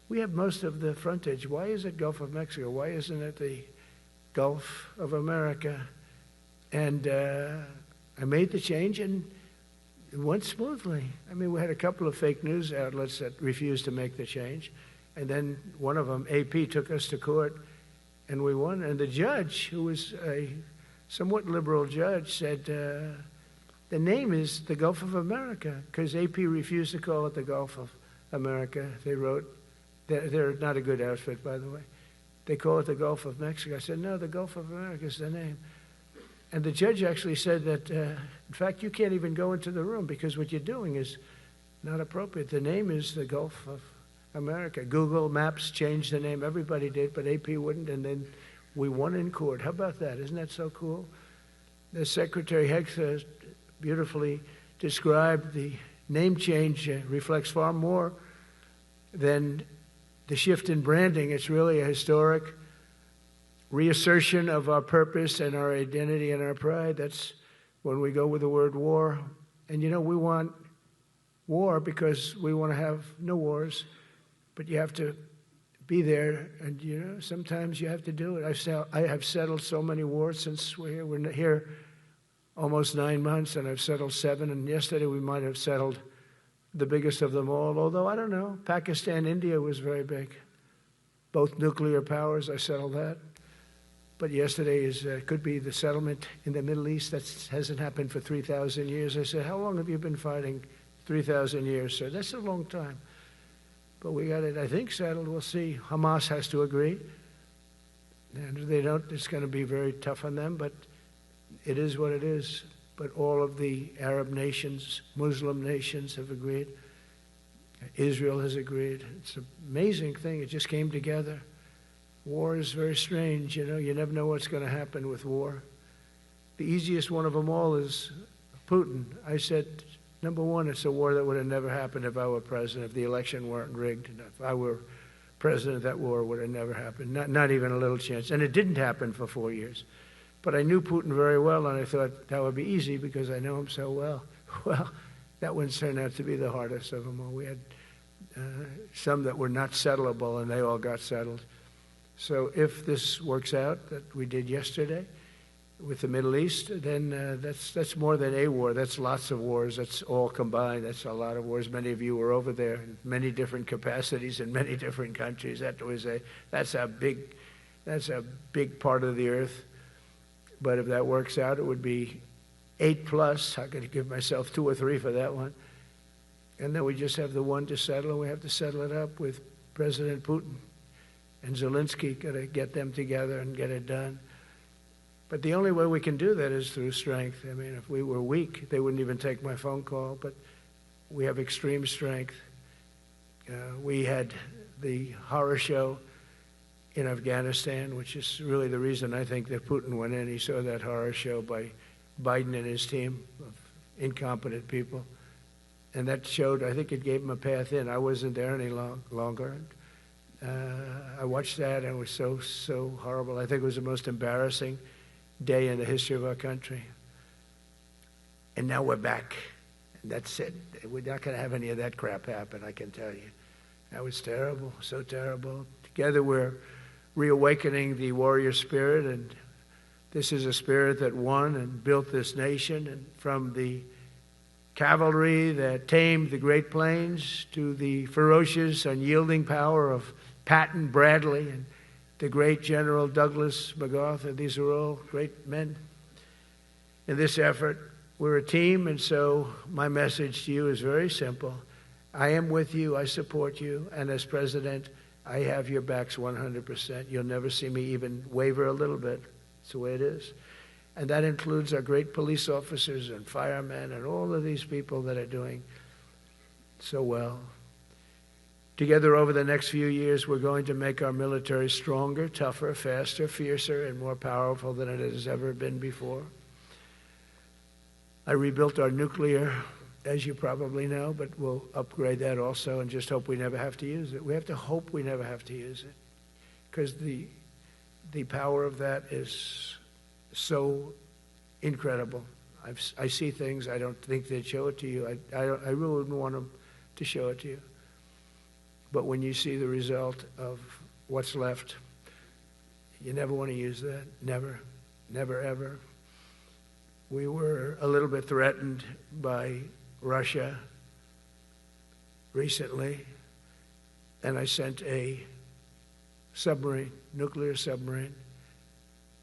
we have most of the frontage. Why is it Gulf of Mexico? Why isn't it the Gulf of America? And I made the change, and it went smoothly. I mean, we had a couple of fake news outlets that refused to make the change. And then one of them, AP, took us to court, and we won. And the judge, who was a somewhat liberal judge, said, the name is the Gulf of America, because AP refused to call it the Gulf of America. They wrote, they're not a good outfit, by the way. They call it the Gulf of Mexico. I said, no, the Gulf of America is the name. And the judge actually said that, in fact, you can't even go into the room because what you're doing is not appropriate. The name is the Gulf of America. Google Maps changed the name. Everybody did, but AP wouldn't, and then we won in court. How about that? Isn't that so cool? The Secretary Hegseth beautifully described the name change reflects far more than the shift in branding. It's really a historic reassertion of our purpose and our identity and our pride. That's when we go with the word war. And you know, we want war because we want to have no wars, but you have to be there, and you know, sometimes you have to do it. I have settled so many wars since we're here. We're here almost 9 months, and I've settled 7, and yesterday we might have settled the biggest of them all, although I don't know. Pakistan, India was very big. Both nuclear powers, I settled that. But yesterday could be the settlement in the Middle East. That hasn't happened for 3,000 years. I said, how long have you been fighting? 3,000 years, sir. That's a long time. But we got it, I think, settled. We'll see. Hamas has to agree. And if they don't, it's going to be very tough on them, but it is what it is. But all of the Arab nations, Muslim nations have agreed. Israel has agreed. It's an amazing thing. It just came together. War is very strange, you know. You never know what's going to happen with war. The easiest one of them all is Putin. I said, number one, it's a war that would have never happened if I were president, if the election weren't rigged. If I were president, that war would have never happened, not even a little chance. And it didn't happen for 4 years. But I knew Putin very well, and I thought that would be easy because I know him so well. Well, that one turned out to be the hardest of them all. We had some that were not settlable, and they all got settled. So if this works out, that we did yesterday with the Middle East, then that's more than a war. That's lots of wars. That's all combined. That's a lot of wars. Many of you were over there in many different capacities in many different countries. That's a big part of the earth. But if that works out, it would be 8+. I'm going to give myself 2 or 3 for that one. And then we just have the one to settle, and we have to settle it up with President Putin and Zelensky. Got to get them together and get it done. But the only way we can do that is through strength. I mean, if we were weak, they wouldn't even take my phone call. But we have extreme strength. We had the horror show in Afghanistan, which is really the reason I think that Putin went in. He saw that horror show by Biden and his team of incompetent people. And that showed, I think it gave him a path in. I wasn't there any longer. I watched that, and it was so horrible. I think it was the most embarrassing day in the history of our country. And now we're back. And that's it. We're not going to have any of that crap happen, I can tell you. That was terrible, so terrible. Together we're reawakening the warrior spirit, and this is a spirit that won and built this nation. And from the cavalry that tamed the Great Plains to the ferocious, unyielding power of Patton Bradley and the great General Douglas MacArthur. These are all great men. In this effort, we're a team, and so my message to you is very simple. I am with you, I support you, and as president, I have your backs 100%. You'll never see me even waver a little bit. It's the way it is. And that includes our great police officers and firemen and all of these people that are doing so well. Together over the next few years, we're going to make our military stronger, tougher, faster, fiercer, and more powerful than it has ever been before. I rebuilt our nuclear, as you probably know, but we'll upgrade that also and just hope we never have to use it. We have to hope we never have to use it, because the power of that is so incredible. I see things, I don't think they'd show it to you. I really wouldn't want them to show it to you. But when you see the result of what's left, you never want to use that. Never, never, ever. We were a little bit threatened by Russia recently, and I sent a submarine, nuclear submarine,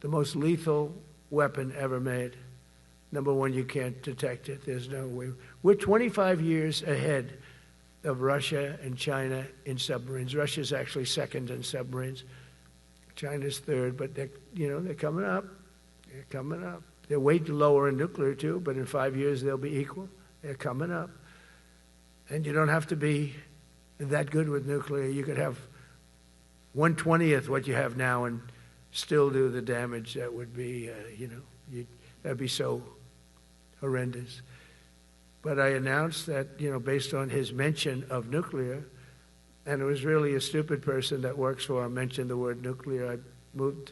the most lethal weapon ever made. Number one, you can't detect it. There's no way. We're 25 years ahead of Russia and China in submarines. Russia's actually second in submarines. China's third, but they're coming up. They're coming up. They're way lower in nuclear too, but in 5 years they'll be equal. They're coming up. And you don't have to be that good with nuclear. You could have 1/20th what you have now and still do the damage that would be, that'd be so horrendous. But I announced that, based on his mention of nuclear, and it was really a stupid person that works for him mentioned the word nuclear, I moved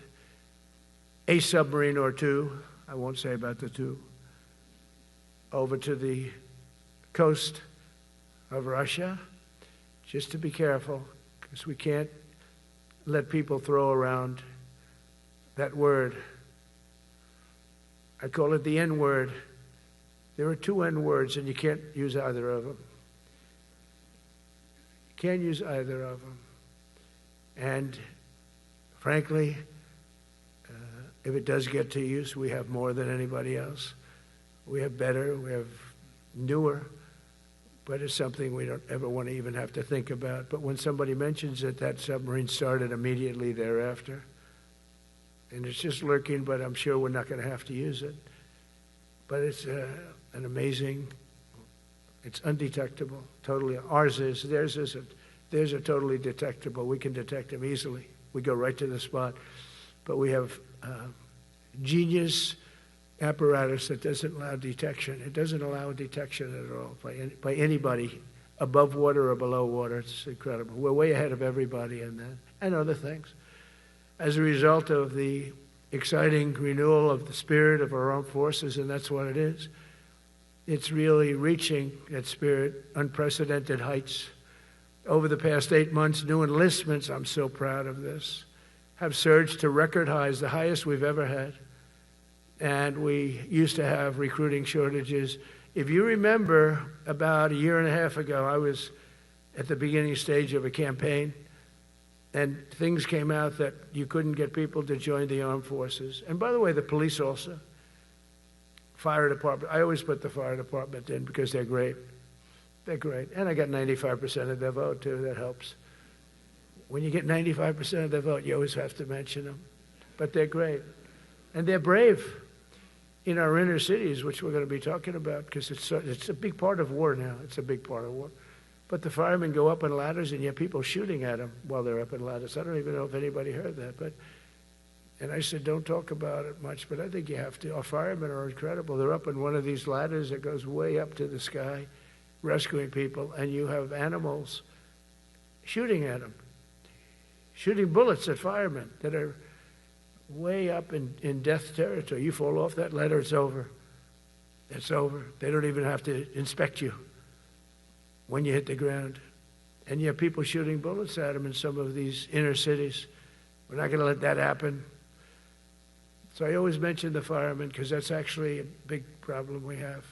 a submarine or two, I won't say about the two, over to the coast of Russia, just to be careful, because we can't let people throw around that word. I call it the N-word. There are two N-words, and you can't use either of them. You can't use either of them. And frankly, if it does get to use, we have more than anybody else. We have better, we have newer, but it's something we don't ever want to even have to think about. But when somebody mentions it, that submarine started immediately thereafter. And it's just lurking, but I'm sure we're not going to have to use it. But it's an amazing, it's undetectable, totally. Ours is, theirs isn't. Theirs are totally detectable. We can detect them easily. We go right to the spot. But we have genius apparatus that doesn't allow detection. It doesn't allow detection at all by anybody above water or below water. It's incredible. We're way ahead of everybody in that and other things. As a result of the exciting renewal of the spirit of our armed forces, and that's what it is. It's really reaching that spirit, unprecedented heights. Over the past 8 months, new enlistments, I'm so proud of this, have surged to record highs, the highest we've ever had. And we used to have recruiting shortages. If you remember, about a year and a half ago, I was at the beginning stage of a campaign, and things came out that you couldn't get people to join the armed forces. And by the way, the police also. Fire department. I always put the fire department in because they're great. They're great. And I got 95% of their vote, too. That helps. When you get 95% of their vote, you always have to mention them. But they're great. And they're brave in our inner cities, which we're going to be talking about, because it's a big part of war now. It's a big part of war. But the firemen go up in ladders, and you have people shooting at them while they're up in ladders. I don't even know if anybody heard that. And I said, don't talk about it much, but I think you have to. Our firemen are incredible. They're up in one of these ladders that goes way up to the sky, rescuing people, and you have animals shooting at them, shooting bullets at firemen that are way up in death territory. You fall off that ladder, it's over. It's over. They don't even have to inspect you when you hit the ground. And you have people shooting bullets at them in some of these inner cities. We're not going to let that happen. So I always mention the firemen because that's actually a big problem we have.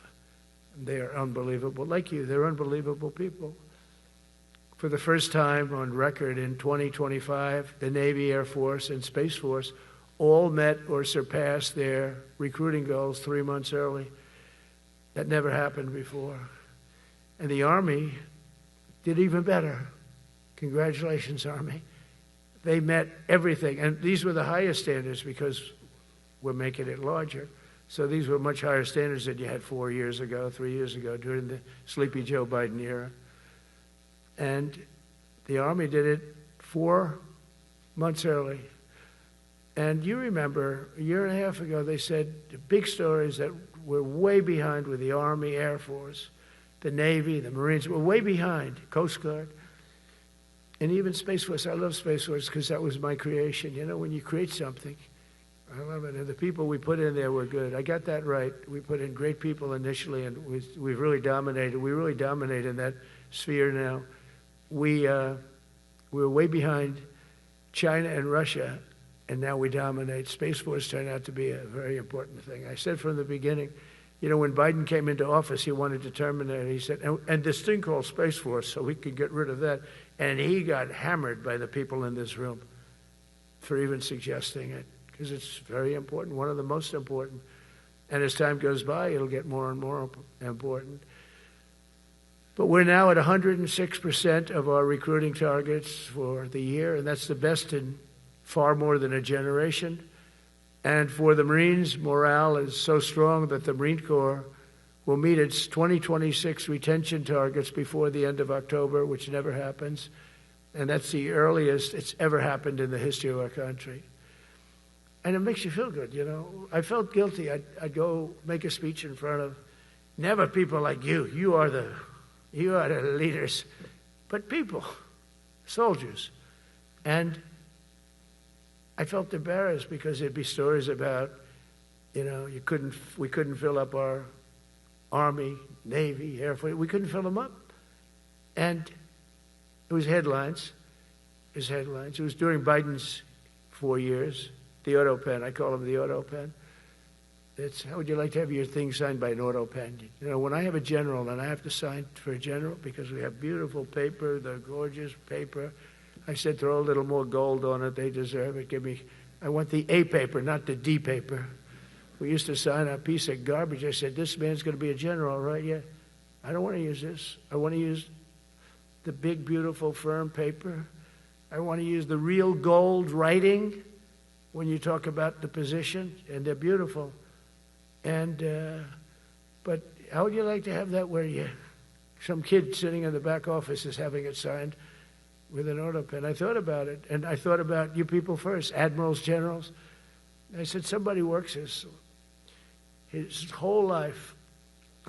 They are unbelievable. Like you, they're unbelievable people. For the first time on record in 2025, the Navy, Air Force, and Space Force all met or surpassed their recruiting goals 3 months early. That never happened before. And the Army did even better. Congratulations, Army. They met everything. And these were the highest standards because we're making it larger. So these were much higher standards than you had 4 years ago, 3 years ago, during the Sleepy Joe Biden era. And the Army did it 4 months early. And you remember, a year and a half ago, they said the big stories that we're way behind with the Army, Air Force, the Navy, the Marines. We're way behind, Coast Guard. And even Space Force. I love Space Force because that was my creation. You know, when you create something, I love it. And the people we put in there were good. I got that right. We put in great people initially, and we've really dominated. We really dominate in that sphere now. We're way behind China and Russia, and now we dominate. Space Force turned out to be a very important thing. I said from the beginning, you know, when Biden came into office, he wanted to terminate it. He said, and this thing called Space Force, so we could get rid of that. And he got hammered by the people in this room for even suggesting it, because it's very important, one of the most important. And as time goes by, it'll get more and more important. But we're now at 106% of our recruiting targets for the year, and that's the best in far more than a generation. And for the Marines, morale is so strong that the Marine Corps will meet its 2026 retention targets before the end of October, which never happens. And that's the earliest it's ever happened in the history of our country. And it makes you feel good, you know. I felt guilty. I'd go make a speech in front of never people like you. You are the leaders. But people, soldiers. And I felt embarrassed because there'd be stories about, you know, we couldn't fill up our Army, Navy, Air Force. We couldn't fill them up. And it was headlines. It was during Biden's 4 years. The auto pen. I call him the auto pen. It's, how would you like to have your thing signed by an auto pen? You know, when I have a general and I have to sign for a general because we have beautiful paper, the gorgeous paper, I said throw a little more gold on it. They deserve it. I want the A paper, not the D paper. We used to sign a piece of garbage. I said, this man's going to be a general, right? Yeah. I don't want to use this. I want to use the big, beautiful, firm paper. I want to use the real gold writing when you talk about the position, and they're beautiful. And but how would you like to have that where some kid sitting in the back office is having it signed with an auto pen? I thought about it, and I thought about you people first, admirals, generals. I said, somebody works his whole life.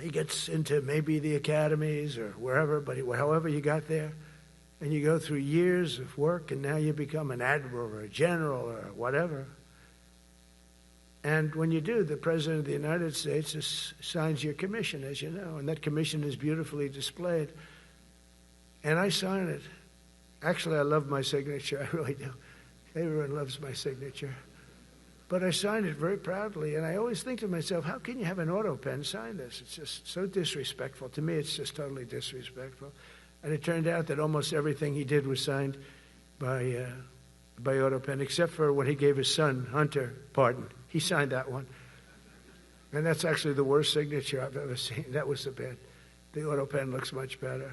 He gets into maybe the academies or wherever, but however you got there, and you go through years of work, and now you become an admiral or a general or whatever. And when you do, the President of the United States signs your commission, as you know, and that commission is beautifully displayed. And I sign it. Actually, I love my signature. I really do. Everyone loves my signature. But I signed it very proudly, and I always think to myself, how can you have an auto pen sign this? It's just so disrespectful. To me, it's just totally disrespectful. And it turned out that almost everything he did was signed by auto pen, except for when he gave his son, Hunter, pardon. He signed that one. And that's actually the worst signature I've ever seen. That was the bad. The auto pen looks much better.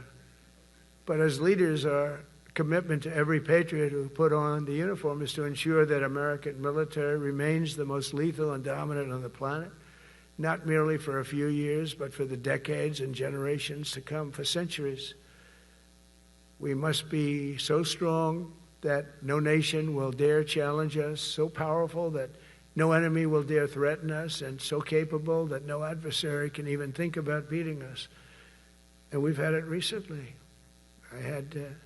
But as leaders, our commitment to every patriot who put on the uniform is to ensure that American military remains the most lethal and dominant on the planet, not merely for a few years, but for the decades and generations to come, for centuries. We must be so strong that no nation will dare challenge us, so powerful that no enemy will dare threaten us, and so capable that no adversary can even think about beating us. And we've had it recently. I had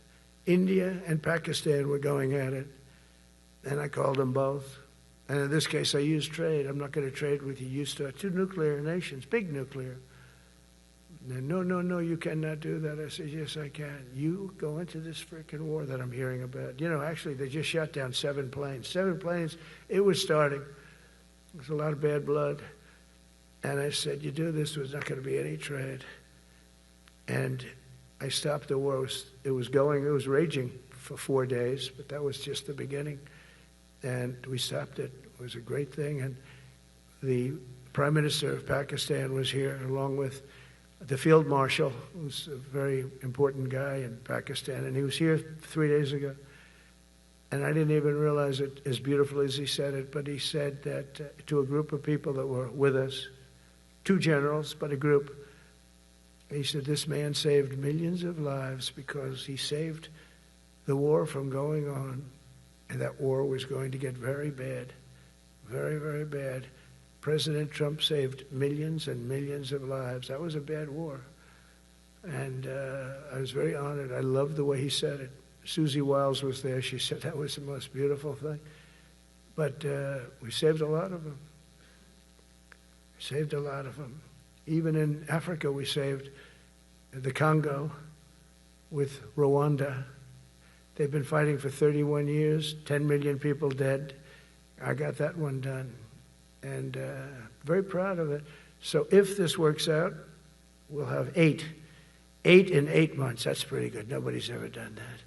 India and Pakistan were going at it, and I called them both. And in this case, I used trade. I'm not going to trade with you. Used to two nuclear nations, big nuclear. And no, you cannot do that. I said, yes, I can. You go into this freaking war that I'm hearing about. You know, actually, they just shot down 7 planes. 7 planes, it was starting. There was a lot of bad blood. And I said, you do this, there's not going to be any trade. And I stopped the war. It was raging for 4 days, but that was just the beginning. And we stopped it. It was a great thing. And the Prime Minister of Pakistan was here, along with the field marshal, who's a very important guy in Pakistan, and he was here 3 days ago. And I didn't even realize it as beautifully as he said it, but he said that to a group of people that were with us, 2 generals, but a group, he said, this man saved millions of lives because he saved the war from going on, and that war was going to get very bad, very, very bad. President Trump saved millions and millions of lives. That was a bad war. And I was very honored. I loved the way he said it. Susie Wiles was there. She said that was the most beautiful thing. But we saved a lot of them. Saved a lot of them. Even in Africa, we saved the Congo with Rwanda. They've been fighting for 31 years, 10 million people dead. I got that one done. And very proud of it. So if this works out, we'll have 8. 8 in 8 months. That's pretty good. Nobody's ever done that.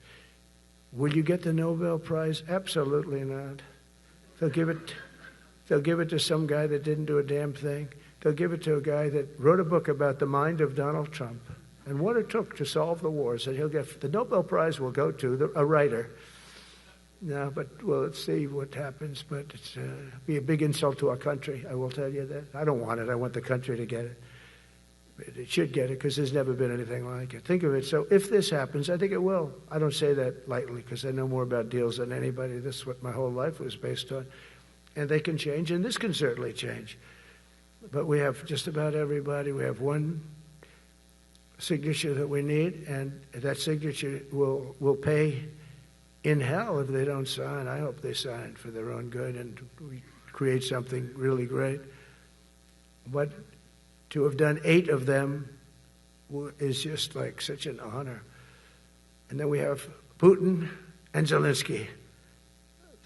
Will you get the Nobel Prize? Absolutely not. They'll give it to some guy that didn't do a damn thing. They'll give it to a guy that wrote a book about the mind of Donald Trump and what it took to solve the wars. And he'll get the Nobel Prize will go to a writer. No, but well, let's see what happens. But it's be a big insult to our country. I will tell you that. I don't want it. I want the country to get it. But it should get it because there's never been anything like it. Think of it. So if this happens, I think it will. I don't say that lightly because I know more about deals than anybody. This is what my whole life was based on. And they can change, and this can certainly change. But we have just about everybody. We have one signature that we need, and that signature will pay in hell if they don't sign. I hope they sign for their own good and we create something really great. But to have done 8 of them is just like such an honor. And then we have Putin and Zelensky.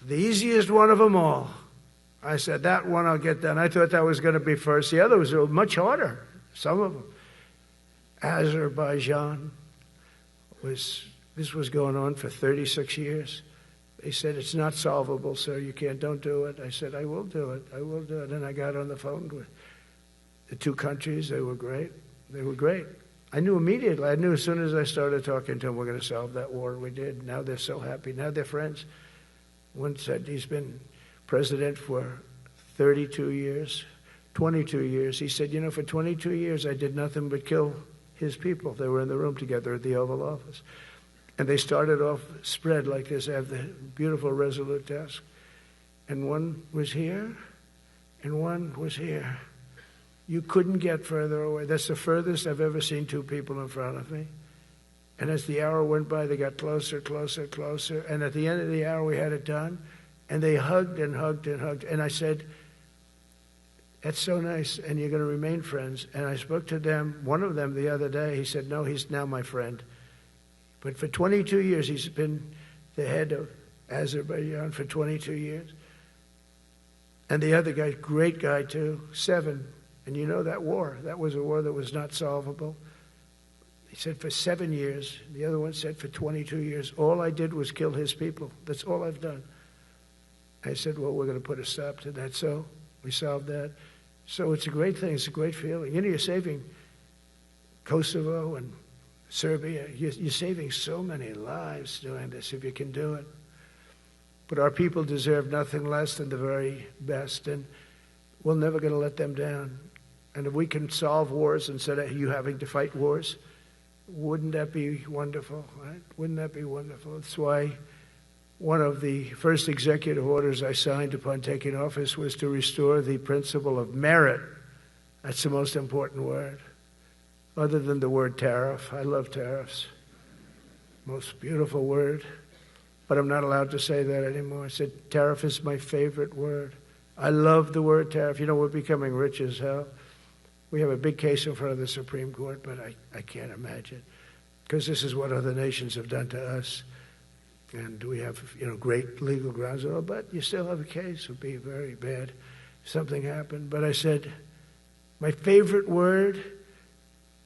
The easiest one of them all. I said, that one I'll get done. I thought that was going to be first. The others were much harder, some of them. Azerbaijan this was going on for 36 years. They said, it's not solvable, sir. Don't do it. I said, I will do it. I will do it. And I got on the phone with the 2 countries. They were great. They were great. I knew immediately. I knew as soon as I started talking to them, we're going to solve that war. We did. Now they're so happy. Now they're friends. One said he's been president for 32 years, 22 years. He said, for 22 years, I did nothing but kill his people. They were in the room together at the Oval Office. And they started off spread like this. I have the beautiful Resolute desk. And one was here, and one was here. You couldn't get further away. That's the furthest I've ever seen 2 people in front of me. And as the hour went by, they got closer, closer, closer. And at the end of the hour, we had it done. And they hugged and hugged and hugged. And I said, that's so nice, and you're going to remain friends. And I spoke to them, one of them the other day. He said, no, he's now my friend. But for 22 years, he's been the head of Azerbaijan for 22 years. And the other guy, great guy too, 7. And you know that war, that was a war that was not solvable. He said for 7 years. The other one said for 22 years. All I did was kill his people. That's all I've done. I said, well, we're going to put a stop to that. So we solved that. So it's a great thing. It's a great feeling. You're saving Kosovo and Serbia. You're saving so many lives doing this if you can do it. But our people deserve nothing less than the very best, and we're never going to let them down. And if we can solve wars instead of you having to fight wars, wouldn't that be wonderful, right? Wouldn't that be wonderful? That's why one of the first executive orders I signed upon taking office was to restore the principle of merit. That's the most important word, other than the word tariff. I love tariffs. Most beautiful word. But I'm not allowed to say that anymore. I said tariff is my favorite word. I love the word tariff. We're becoming rich as hell. We have a big case in front of the Supreme Court, but I can't imagine. Because this is what other nations have done to us. And we have, great legal grounds. But you still have a case. It would be very bad if something happened. But I said, my favorite word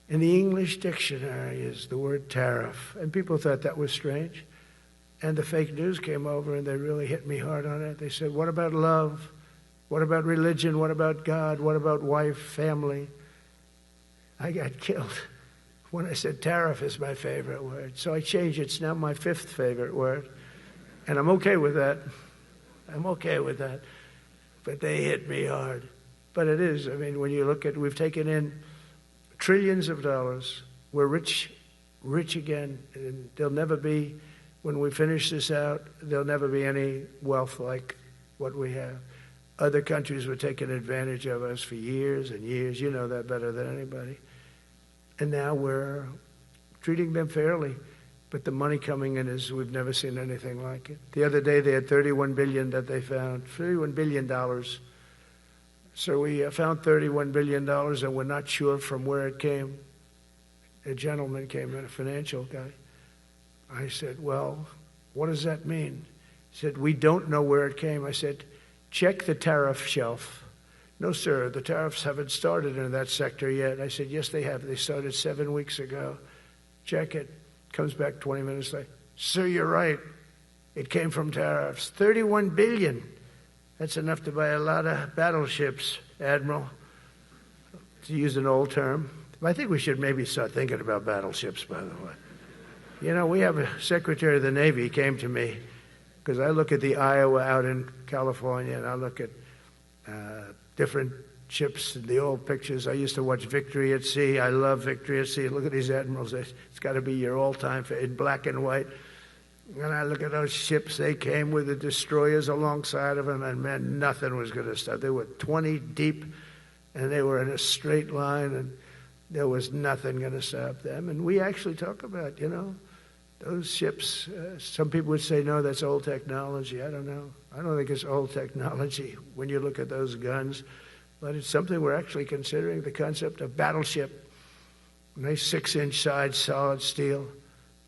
in the English dictionary is the word tariff. And people thought that was strange. And the fake news came over and they really hit me hard on it. They said, what about love? What about religion? What about God? What about wife, family? I got killed when I said tariff is my favorite word. So I changed it. It's now my 5th favorite word. And I'm okay with that. I'm okay with that. But they hit me hard. But it is. I mean, when you look at, we've taken in trillions of dollars. We're rich again. And there'll never be, when we finish this out, there'll never be any wealth like what we have. Other countries were taking advantage of us for years and years. You know that better than anybody. And now we're treating them fairly. But the money coming in is, we've never seen anything like it. The other day they had $31 billion that they found, $31 billion. So we found $31 billion and we're not sure from where it came. A gentleman came in, a financial guy. I said, well, what does that mean? He said, we don't know where it came. I said, check the tariff shelf. No, sir, the tariffs haven't started in that sector yet. I said, yes, they have. They started 7 weeks ago. Check it. Comes back 20 minutes later. Sir, you're right. It came from tariffs. $31 billion. That's enough to buy a lot of battleships, Admiral, to use an old term. I think we should maybe start thinking about battleships, by the way. You know, we have a Secretary of the Navy came to me, because I look at the Iowa out in California, and I look at different ships and the old pictures. I used to watch Victory at Sea. I love Victory at Sea. Look at these admirals. It's got to be your all-time in black and white. And I look at those ships. They came with the destroyers alongside of them, and man, nothing was going to stop. They were 20 deep, and they were in a straight line, and there was nothing going to stop them. And we actually talk about, you know, those ships. Some people would say, no, that's old technology. I don't know. I don't think it's old technology when you look at those guns. But it's something we're actually considering, the concept of battleship. Nice 6-inch side, solid steel,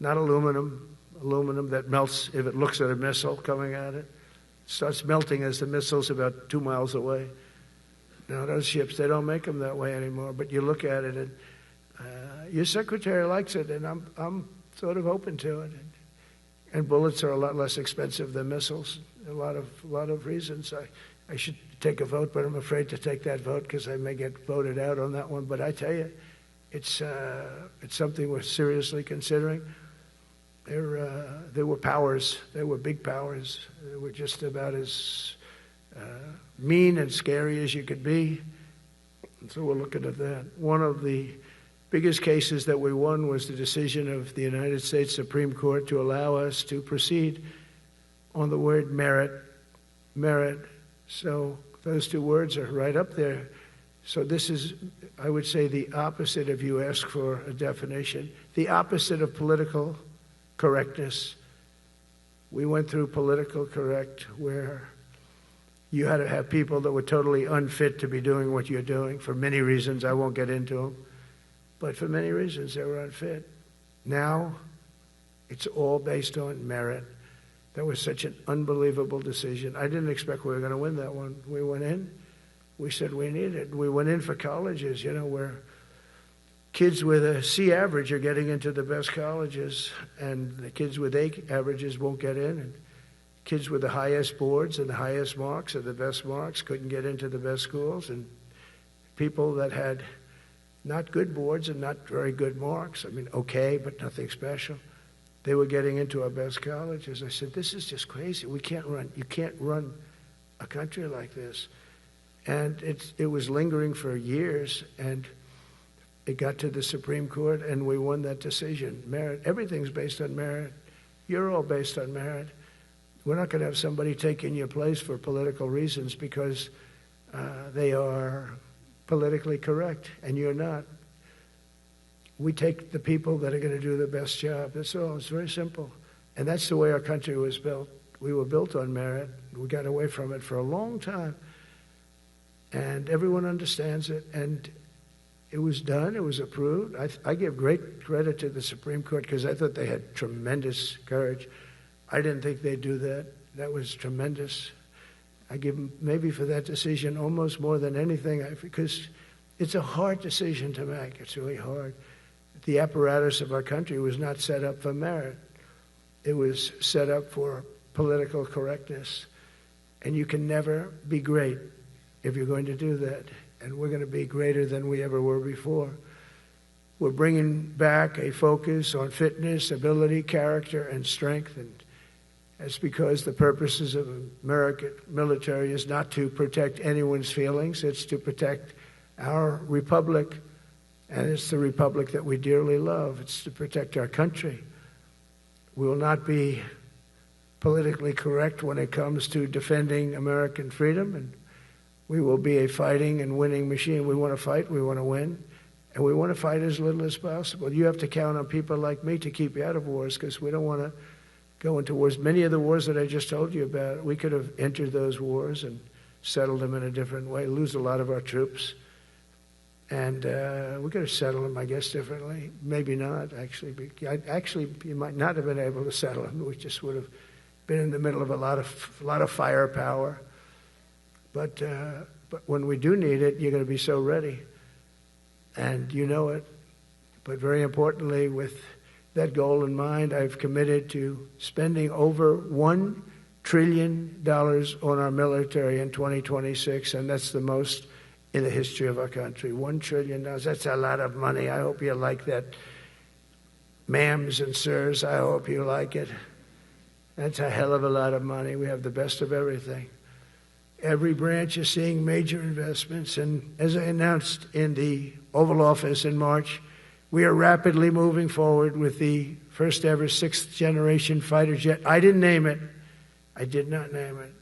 not aluminum that melts if it looks at a missile coming at it. It starts melting as the missile's about 2 miles away. Now, those ships, they don't make them that way anymore. But you look at it, and your secretary likes it, and I'm sort of open to it. And bullets are a lot less expensive than missiles. A lot of reasons. I should take a vote, but I'm afraid to take that vote because I may get voted out on that one. But I tell you, it's something we're seriously considering. There were powers. There were big powers. They were just about as mean and scary as you could be. And so we're looking at that. One of the biggest cases that we won was the decision of the United States Supreme Court to allow us to proceed on the word merit. Merit. So those two words are right up there. So this is, I would say, the opposite if you ask for a definition. The opposite of political correctness. We went through political correct where you had to have people that were totally unfit to be doing what you're doing for many reasons. I won't get into them. But for many reasons, they were unfit. Now, it's all based on merit. That was such an unbelievable decision. I didn't expect we were going to win that one. We went in. We said we needed it. We went in for colleges, you know, where kids with a C average are getting into the best colleges, and the kids with A averages won't get in. And kids with the highest boards and the highest marks and the best marks couldn't get into the best schools. And people that had not good boards and not very good marks, I mean, okay, but nothing special, they were getting into our best colleges. I said, this is just crazy. You can't run a country like this. And it was lingering for years, and it got to the Supreme Court, and we won that decision. Merit, everything's based on merit. You're all based on merit. We're not going to have somebody taking your place for political reasons because they are politically correct, and you're not. We take the people that are going to do the best job. That's all. It's very simple. And that's the way our country was built. We were built on merit. We got away from it for a long time. And everyone understands it. And it was done. It was approved. I give great credit to the Supreme Court because I thought they had tremendous courage. I didn't think they'd do that. That was tremendous. I give them maybe for that decision almost more than anything because it's a hard decision to make. It's really hard. The apparatus of our country was not set up for merit. It was set up for political correctness. And you can never be great if you're going to do that. And we're going to be greater than we ever were before. We're bringing back a focus on fitness, ability, character, and strength. And that's because the purposes of American military is not to protect anyone's feelings. It's to protect our republic, and it's the republic that we dearly love. It's to protect our country. We will not be politically correct when it comes to defending American freedom, and we will be a fighting and winning machine. We want to fight, we want to win, and we want to fight as little as possible. You have to count on people like me to keep you out of wars, because we don't want to go into wars. Many of the wars that I just told you about, we could have entered those wars and settled them in a different way, lose a lot of our troops. And we could have settled them, I guess, differently. Maybe not, actually. Actually, you might not have been able to settle them. We just would have been in the middle of a lot of firepower. But when we do need it, you're going to be so ready. And you know it. But very importantly, with that goal in mind, I've committed to spending over $1 trillion on our military in 2026, and that's the most in the history of our country. $1 trillion. That's a lot of money. I hope you like that. Ma'ams and sirs, I hope you like it. That's a hell of a lot of money. We have the best of everything. Every branch is seeing major investments, and as I announced in the Oval Office in March, we are rapidly moving forward with the first ever 6th generation fighter jet. I didn't name it. I did not name it.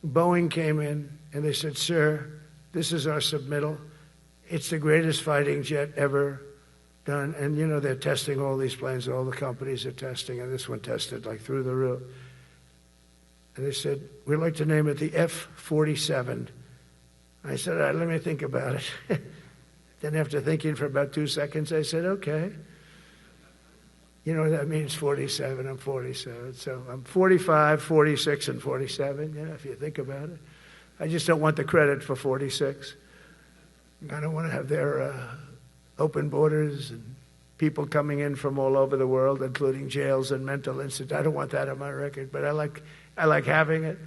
Boeing came in and they said, "Sir, this is our submittal. It's the greatest fighting jet ever done." And you know, they're testing all these planes, all the companies are testing, and this one tested like through the roof. And they said, "We'd like to name it the F-47. I said, "All right, let me think about it." Then after thinking for about 2 seconds, I said, "Okay." You know what that means, 47. I'm 47. So I'm 45, 46, and 47, yeah, if you think about it. I just don't want the credit for 46. I don't want to have their open borders and people coming in from all over the world, including jails and mental institutes. I don't want that on my record, but I like having it.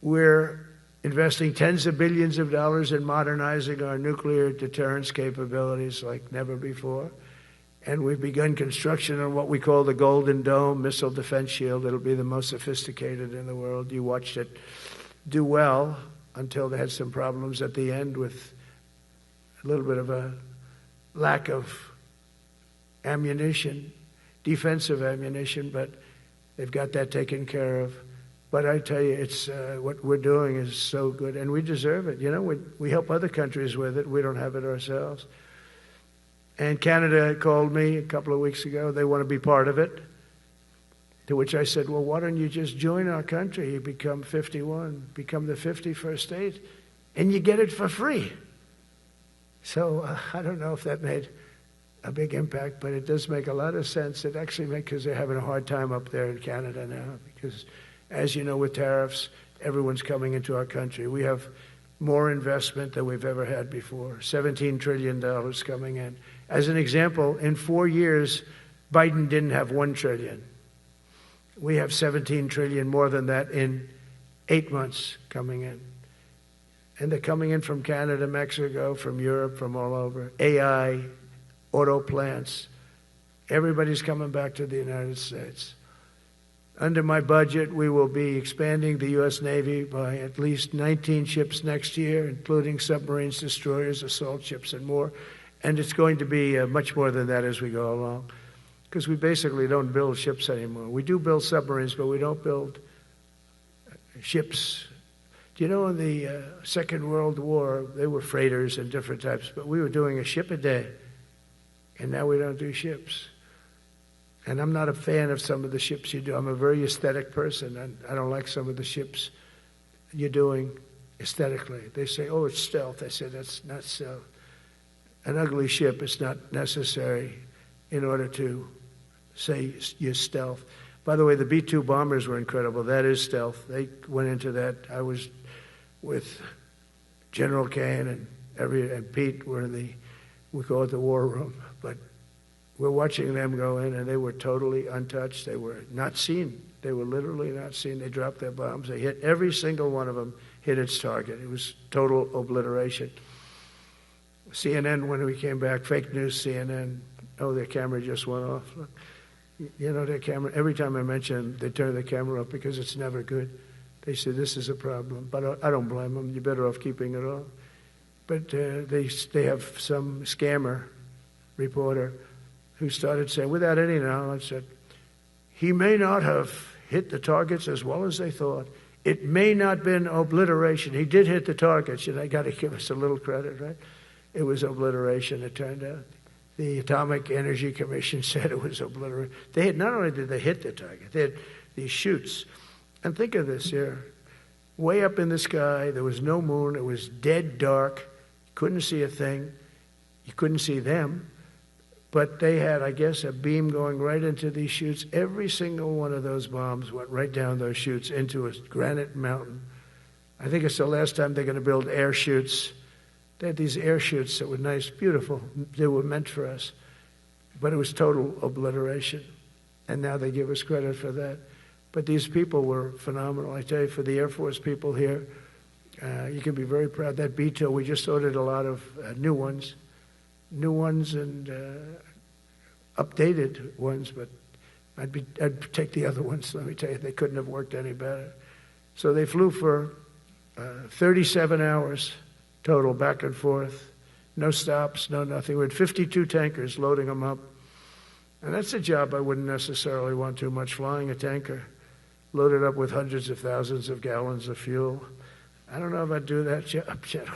We're investing tens of billions of dollars in modernizing our nuclear deterrence capabilities like never before. And we've begun construction on what we call the Golden Dome missile defense shield. It'll be the most sophisticated in the world. You watched it do well until they had some problems at the end with a little bit of a lack of ammunition, defensive ammunition, but they've got that taken care of. But I tell you, it's what we're doing is so good, and we deserve it. You know, we help other countries with it. We don't have it ourselves. And Canada called me a couple of weeks ago. They want to be part of it. To which I said, "Well, why don't you just join our country? You become 51, become the 51st state, and you get it for free." So I don't know if that made a big impact, but it does make a lot of sense. It actually makes, because they're having a hard time up there in Canada now, because as you know, with tariffs, everyone's coming into our country. We have more investment than we've ever had before, $17 trillion coming in. As an example, in 4 years, Biden didn't have $1 trillion. We have $17 trillion more than that in 8 months coming in. And they're coming in from Canada, Mexico, from Europe, from all over. AI, auto plants. Everybody's coming back to the United States. Under my budget, we will be expanding the U.S. Navy by at least 19 ships next year, including submarines, destroyers, assault ships, and more. And it's going to be much more than that as we go along, because we basically don't build ships anymore. We do build submarines, but we don't build ships. Do you know in the Second World War, they were freighters and different types, but we were doing a ship a day, and now we don't do ships. And I'm not a fan of some of the ships you do. I'm a very aesthetic person, and I don't like some of the ships you're doing aesthetically. They say, "Oh, it's stealth." I said, "That's not stealth. An ugly ship is not necessary in order to say you're stealth." By the way, the B-2 bombers were incredible. That is stealth. They went into that. I was with General Kane and Pete were in we call it the war room, but we're watching them go in, and they were totally untouched. They were not seen. They were literally not seen. They dropped their bombs. They hit every single one of them, hit its target. It was total obliteration. CNN, when we came back, fake news CNN, oh, their camera just went off. You know, their camera, every time I mention they turn the camera off because it's never good. They say, this is a problem. But I don't blame them. You're better off keeping it off. But they have some scammer reporter who started saying, without any knowledge, that he may not have hit the targets as well as they thought. It may not have been obliteration. He did hit the targets, and they got to give us a little credit, right? It was obliteration, it turned out. The Atomic Energy Commission said it was obliteration. They had, not only did they hit the target, they had these chutes. And think of this here. Way up in the sky, there was no moon. It was dead dark. You couldn't see a thing. You couldn't see them. But they had, I guess, a beam going right into these chutes. Every single one of those bombs went right down those chutes into a granite mountain. I think it's the last time they're going to build air chutes. They had these air chutes that were nice, beautiful. They were meant for us. But it was total obliteration. And now they give us credit for that. But these people were phenomenal. I tell you, for the Air Force people here, you can be very proud. That B-2, we just ordered a lot of new ones and updated ones, but I'd take the other ones. Let me tell you, they couldn't have worked any better. So they flew for 37 hours total, back and forth, no stops, no nothing. We had 52 tankers loading them up. And that's a job I wouldn't necessarily want too much, flying a tanker, loaded up with hundreds of thousands of gallons of fuel. I don't know if I'd do that job.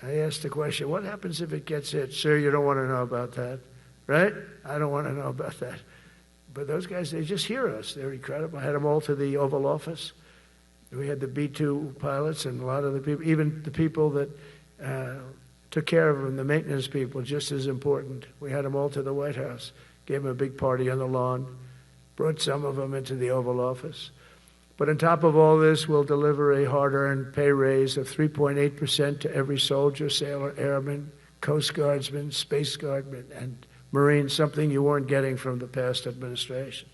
I asked the question, what happens if it gets hit? Sir, you don't want to know about that, right? I don't want to know about that. But those guys, they just hear us. They're incredible. I had them all to the Oval Office. We had the B-2 pilots and a lot of the people, even the people that took care of them, the maintenance people, just as important. We had them all to the White House, gave them a big party on the lawn, brought some of them into the Oval Office. But on top of all this, we'll deliver a hard-earned pay raise of 3.8% to every soldier, sailor, airman, Coast Guardsman, Space Guardman, and Marine, something you weren't getting from the past administration.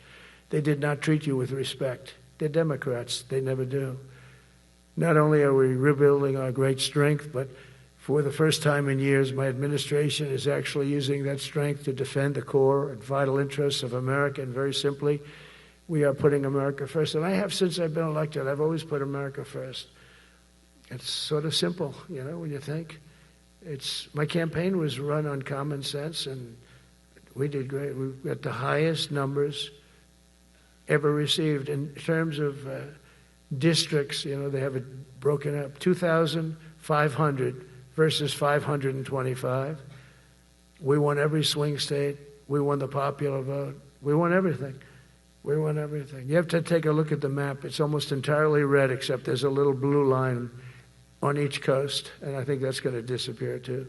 They did not treat you with respect. They're Democrats. They never do. Not only are we rebuilding our great strength, but for the first time in years, my administration is actually using that strength to defend the core and vital interests of America. And very simply, we are putting America first. And I have since I've been elected. I've always put America first. It's sort of simple, you know, when you think. My campaign was run on common sense, and we did great. We got the highest numbers ever received in terms of districts. You know, they have it broken up, 2,500 versus 525. We won every swing state. We won the popular vote. We won everything. We won everything. You have to take a look at the map. It's almost entirely red, except there's a little blue line on each coast, and I think that's going to disappear too.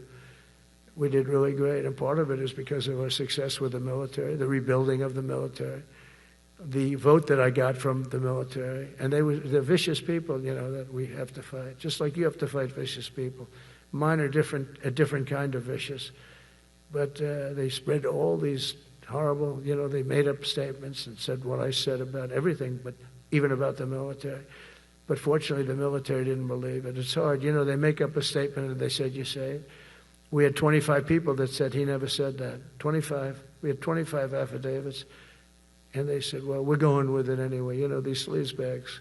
We did really great, and part of it is because of our success with the military, the rebuilding of the military, the vote that I got from the military, and they're vicious people, you know, that we have to fight, just like you have to fight vicious people. Mine are a different kind of vicious, but they spread all these horrible, you know, they made up statements and said what I said about everything, but even about the military. But fortunately, the military didn't believe it. It's hard. You know, they make up a statement and they said, you say it. We had 25 people that said he never said that. 25. We had 25 affidavits. And they said, well, we're going with it anyway. You know, these sleazebags.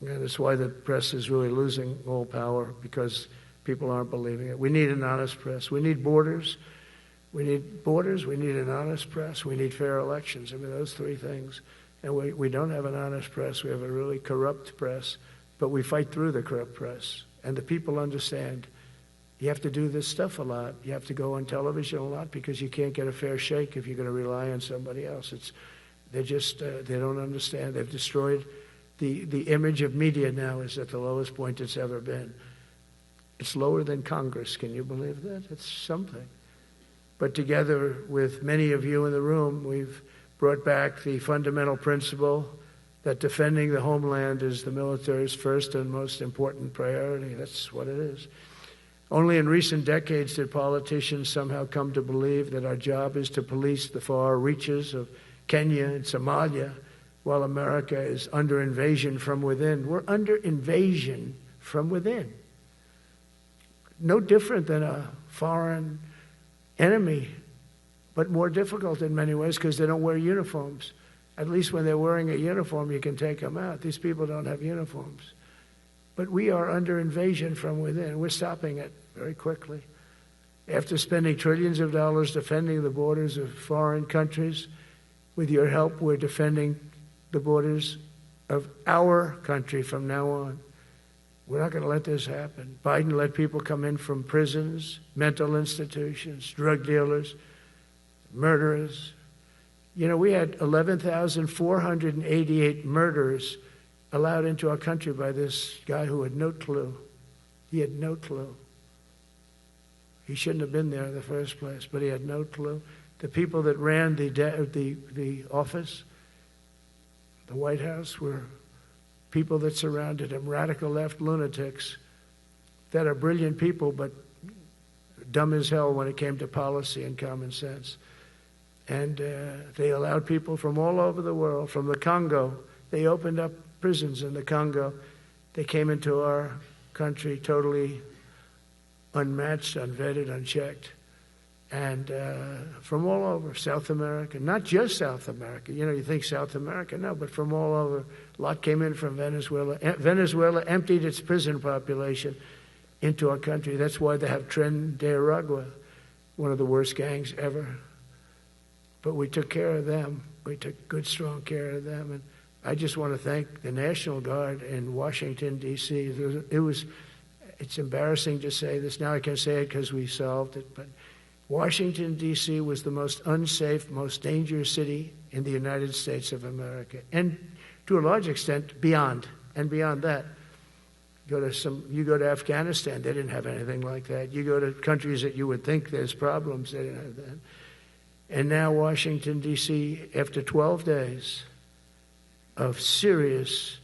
And it's why the press is really losing all power, because people aren't believing it. We need an honest press. We need borders. We need borders. We need an honest press. We need fair elections. I mean, those three things. And we don't have an honest press. We have a really corrupt press. But we fight through the corrupt press. And the people understand you have to do this stuff a lot. You have to go on television a lot, because you can't get a fair shake if you're going to rely on somebody else. They don't understand. They've destroyed the image of media now is at the lowest point it's ever been. It's lower than Congress. Can you believe that? It's something. But together with many of you in the room, we've brought back the fundamental principle that defending the homeland is the military's first and most important priority. That's what it is. Only in recent decades did politicians somehow come to believe that our job is to police the far reaches of Kenya and Somalia, while America is under invasion from within. We're under invasion from within. no different than a foreign enemy, but more difficult in many ways because they don't wear uniforms. At least when they're wearing a uniform, you can take them out. These people don't have uniforms. But we are under invasion from within. We're stopping it very quickly. After spending trillions of dollars defending the borders of foreign countries, with your help, we're defending the borders of our country from now on. We're not going to let this happen. Biden let people come in from prisons, mental institutions, drug dealers, murderers. You know, we had 11,488 murderers allowed into our country by this guy who had no clue. He had no clue. He shouldn't have been there in the first place, but he had no clue. The people that ran the office, the White House, were people that surrounded him, radical left lunatics that are brilliant people, but dumb as hell when it came to policy and common sense. And they allowed people from all over the world, from the Congo. They opened up prisons in the Congo. They came into our country totally unmatched, unvetted, unchecked. And from all over, South America, not just South America. You know, you think South America, no, but from all over. A lot came in from Venezuela. Venezuela emptied its prison population into our country. That's why they have Tren de Aragua, one of the worst gangs ever. But we took care of them. We took good, strong care of them. And I just want to thank the National Guard in Washington, D.C. It's embarrassing to say this. Now I can say it because we solved it. But Washington, D.C. was the most unsafe, most dangerous city in the United States of America. And to a large extent, beyond. And beyond that, you go to Afghanistan, they didn't have anything like that. You go to countries that you would think there's problems, they didn't have that. And now Washington, D.C., after 12 days of serious,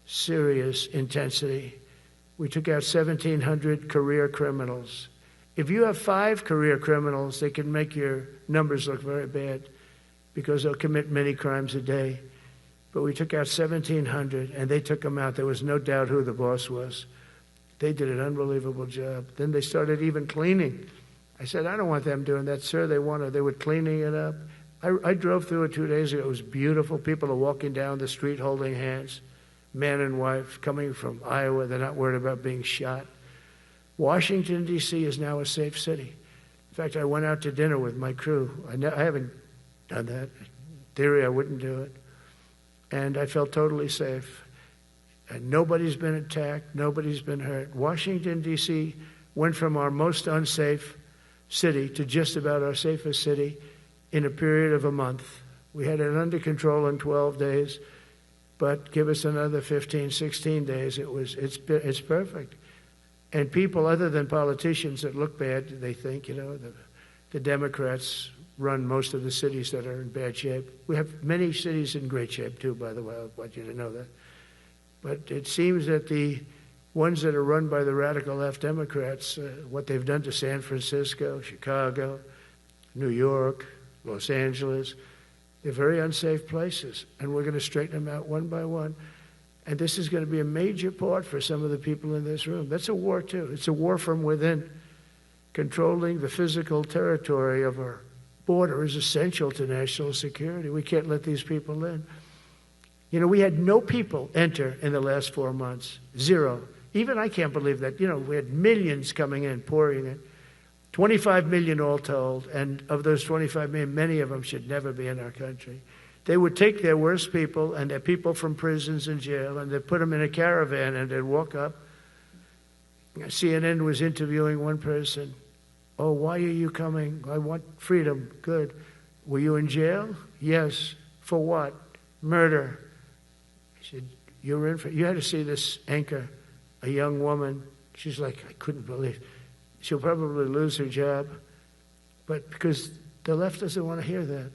serious intensity, we took out 1,700 career criminals. If you have 5 career criminals, they can make your numbers look very bad because they'll commit many crimes a day. But we took out 1,700, and they took them out. There was no doubt who the boss was. They did an unbelievable job. Then they started even cleaning. I said, I don't want them doing that, sir. They were cleaning it up. I drove through it 2 days ago. It was beautiful. People are walking down the street holding hands, man and wife, coming from Iowa. They're not worried about being shot. Washington, D.C. is now a safe city. In fact, I went out to dinner with my crew. I haven't done that. In theory, I wouldn't do it. And I felt totally safe. And nobody's been attacked. Nobody's been hurt. Washington, D.C. went from our most unsafe city to just about our safest city in a period of a month. We had it under control in 12 days, but give us another 15, 16 days, it's perfect. And people other than politicians that look bad, they think, you know, the Democrats run most of the cities that are in bad shape. We have many cities in great shape too, by the way. I want you to know that. But it seems that the ones that are run by the radical left Democrats, what they've done to San Francisco, Chicago, New York, Los Angeles, they're very unsafe places. And we're going to straighten them out one by one. And this is going to be a major part for some of the people in this room. That's a war, too. It's a war from within. Controlling the physical territory of our border is essential to national security. We can't let these people in. You know, we had no people enter in the last 4 months. 0. Even I can't believe that. You know, we had millions coming in, pouring in. 25 million all told. And of those 25 million, many of them should never be in our country. They would take their worst people and their people from prisons and jail, and they'd put them in a caravan and they'd walk up. CNN was interviewing one person. Oh, why are you coming? I want freedom. Good. Were you in jail? Yes. For what? Murder. He said, you were in for... You had to see this anchor, a young woman. She's like, I couldn't believe. She'll probably lose her job. But because the left doesn't want to hear that.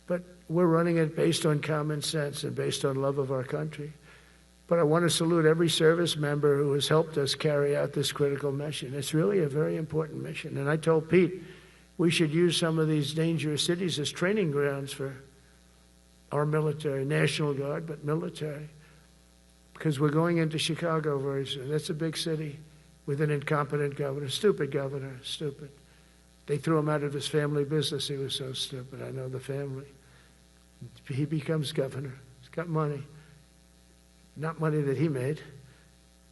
But we're running it based on common sense and based on love of our country. But I want to salute every service member who has helped us carry out this critical mission. It's really a very important mission. And I told Pete we should use some of these dangerous cities as training grounds for our military, National Guard, but military. Because we're going into Chicago very soon. That's a big city. with an incompetent governor. Stupid governor, stupid. They threw him out of his family business. He was so stupid. I know the family. He becomes governor. He's got money. Not money that he made,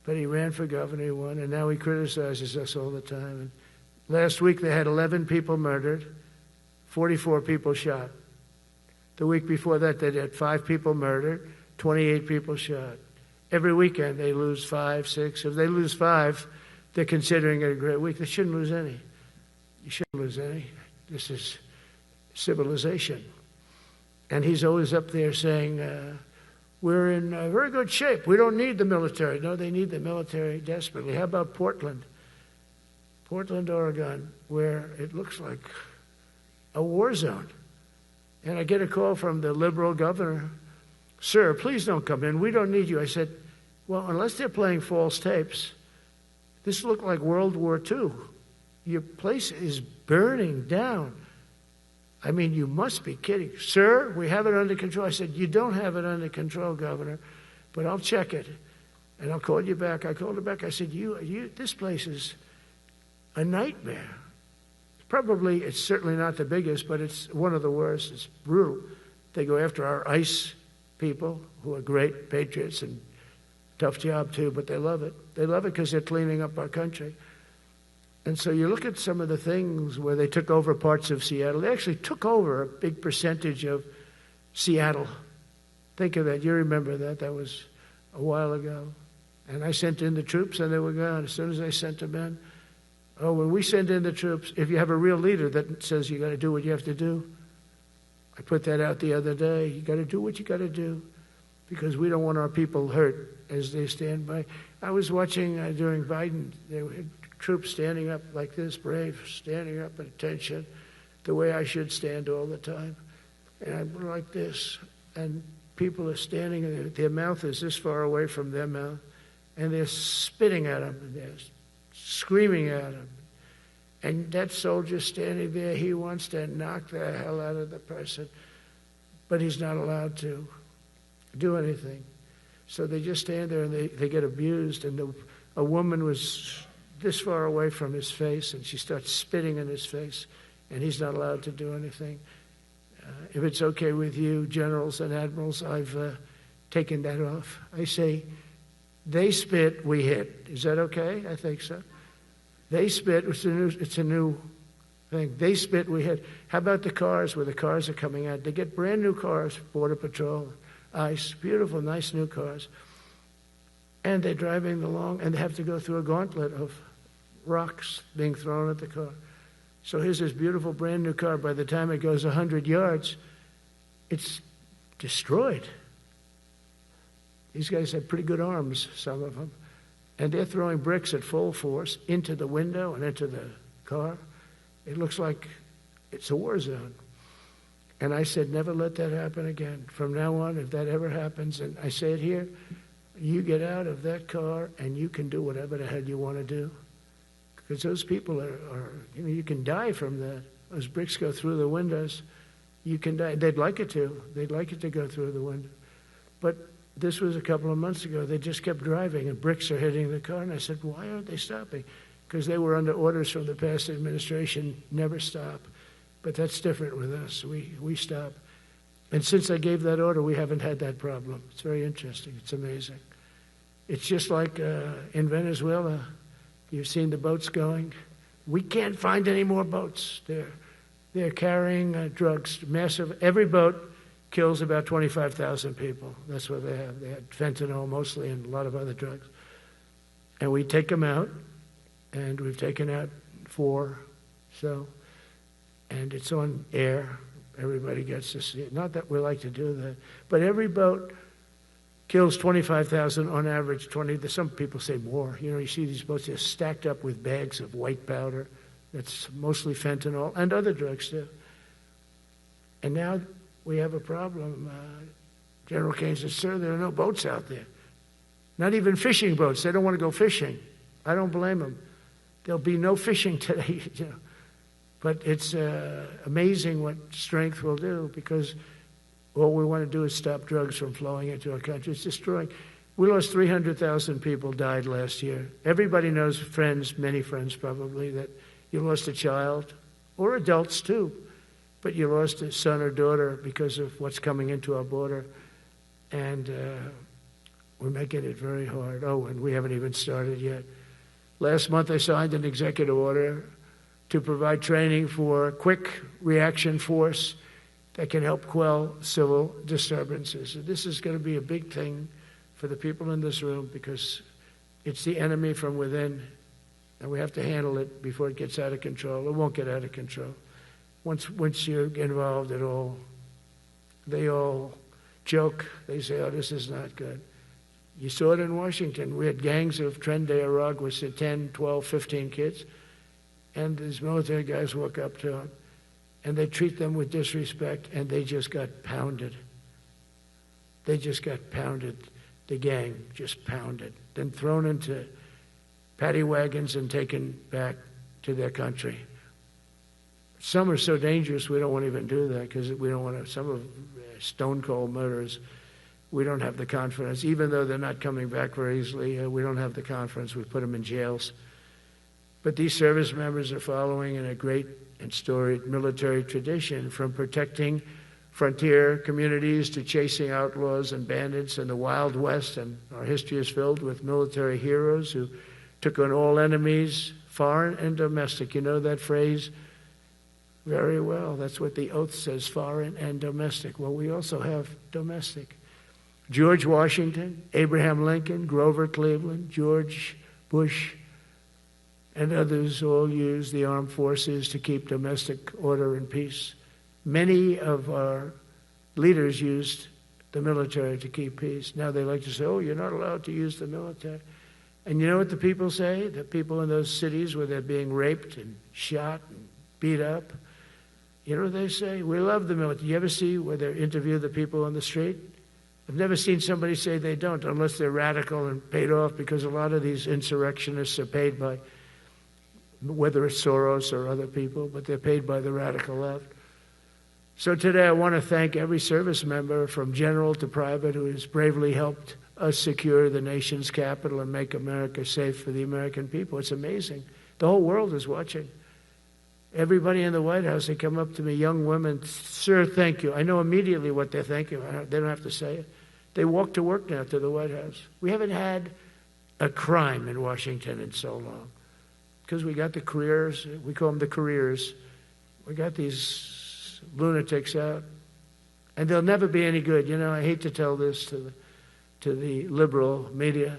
but he ran for governor, he won, and now he criticizes us all the time. And last week they had 11 people murdered, 44 people shot. The week before that they had 5 people murdered, 28 people shot. Every weekend they lose 5, 6. If they lose 5, they're considering it a great week. They shouldn't lose any. You shouldn't lose any. This is civilization. And he's always up there saying, we're in very good shape. We don't need the military. No, they need the military desperately. How about Portland? Portland, Oregon, where it looks like a war zone. And I get a call from the liberal governor. Sir, please don't come in. We don't need you. I said, well, unless they're playing false tapes, this looked like World War II. Your place is burning down. I mean, you must be kidding. Sir, we have it under control. I said, you don't have it under control, Governor, but I'll check it, and I'll call you back. I called her back. I said, this place is a nightmare. Probably, it's certainly not the biggest, but it's one of the worst. It's brutal. They go after our ICE people, who are great patriots and tough job too, but they love it. They love it because they're cleaning up our country. And so you look at some of the things where they took over parts of Seattle. They actually took over a big percentage of Seattle. Think of that. You remember that. That was a while ago. And I sent in the troops, and they were gone. As soon as I sent them in, when we send in the troops, if you have a real leader that says you got to do what you have to do, I put that out the other day. You got to do what you got to do because we don't want our people hurt as they stand by. I was watching during Biden, there were troops standing up like this, brave, standing up at attention, the way I should stand all the time. And I'm like this, and people are standing, and their mouth is this far away from their mouth, and they're spitting at them, and they're screaming at them. And that soldier standing there, he wants to knock the hell out of the person, but he's not allowed to do anything. So they just stand there and they get abused. And a woman was this far away from his face, and she starts spitting in his face, and he's not allowed to do anything. If it's okay with you, generals and admirals, I've taken that off. I say, they spit, we hit. Is that okay? I think so. They spit, it's a new thing. They spit, we hit. How about the cars, where the cars are coming out? They get brand new cars, Border Patrol, ICE, beautiful, nice new cars. And they're driving along, and they have to go through a gauntlet of rocks being thrown at the car. So here's this beautiful brand new car. By the time it goes 100 yards, it's destroyed. These guys have pretty good arms, some of them. And they're throwing bricks at full force into the window and into the car. It looks like it's a war zone. And I said, never let that happen again. From now on, if that ever happens, and I say it here, you get out of that car and you can do whatever the hell you want to do. Because those people are you can die from that. Those bricks go through the windows. You can die. They'd like it to. They'd like it to go through the window. But this was a couple of months ago. They just kept driving, and bricks are hitting the car. And I said, why aren't they stopping? Because they were under orders from the past administration, never stop. But that's different with us. We stop. And since I gave that order, we haven't had that problem. It's very interesting. It's amazing. It's just like in Venezuela. You've seen the boats going. We can't find any more boats. They're carrying drugs, massive. Every boat kills about 25,000 people. That's what they have. They had fentanyl mostly and a lot of other drugs. And we take them out, and we've taken out 4. And it's on air. Everybody gets to see it. Not that we like to do that, but every boat kills 25,000 on average. 20. Some people say more. You see these boats, they're stacked up with bags of white powder. That's mostly fentanyl and other drugs too. And now we have a problem. General Kane says, sir, there are no boats out there. Not even fishing boats. They don't want to go fishing. I don't blame them. There'll be no fishing today. But it's amazing what strength will do, because all we want to do is stop drugs from flowing into our country. It's destroying. We lost 300,000 people died last year. Everybody knows friends, many friends probably, that you lost a child, or adults too, but you lost a son or daughter because of what's coming into our border. And we're making it very hard. Oh, and we haven't even started yet. Last month I signed an executive order to provide training for quick reaction force that can help quell civil disturbances. And this is going to be a big thing for the people in this room because it's the enemy from within, and we have to handle it before it gets out of control. It won't get out of control. Once you're involved at all, they all joke. They say, oh, this is not good. You saw it in Washington. We had gangs of Tren de Aragua with 10, 12, 15 kids, and these military guys walk up to them, and they treat them with disrespect, and they just got pounded. They just got pounded. The gang just pounded, then thrown into paddy wagons and taken back to their country. Some are so dangerous we don't want to even do that because we don't want to, some of stone cold murderers, we don't have the confidence. Even though they're not coming back very easily, we don't have the confidence. We put them in jails. But these service members are following in a great and storied military tradition, from protecting frontier communities to chasing outlaws and bandits in the Wild West. And our history is filled with military heroes who took on all enemies, foreign and domestic. You know that phrase very well. That's what the oath says, foreign and domestic. Well, we also have domestic. George Washington, Abraham Lincoln, Grover Cleveland, George Bush, and others all used the armed forces to keep domestic order and peace. Many of our leaders used the military to keep peace. Now they like to say, oh, you're not allowed to use the military. And you know what the people say? The people in those cities where they're being raped and shot and beat up, you know what they say? We love the military. You ever see where they interview the people on the street? I've never seen somebody say they don't, unless they're radical and paid off, because a lot of these insurrectionists are paid by, whether it's Soros or other people, but they're paid by the radical left. So today I want to thank every service member from general to private who has bravely helped us secure the nation's capital and make America safe for the American people. It's amazing. The whole world is watching. Everybody in the White House, they come up to me, young women, sir, thank you. I know immediately what they're thanking. They don't have to say it. They walk to work now to the White House. We haven't had a crime in Washington in so long because we got the careers. We call them the careers. We got these lunatics out, and they'll never be any good. You know, I hate to tell this to the liberal media.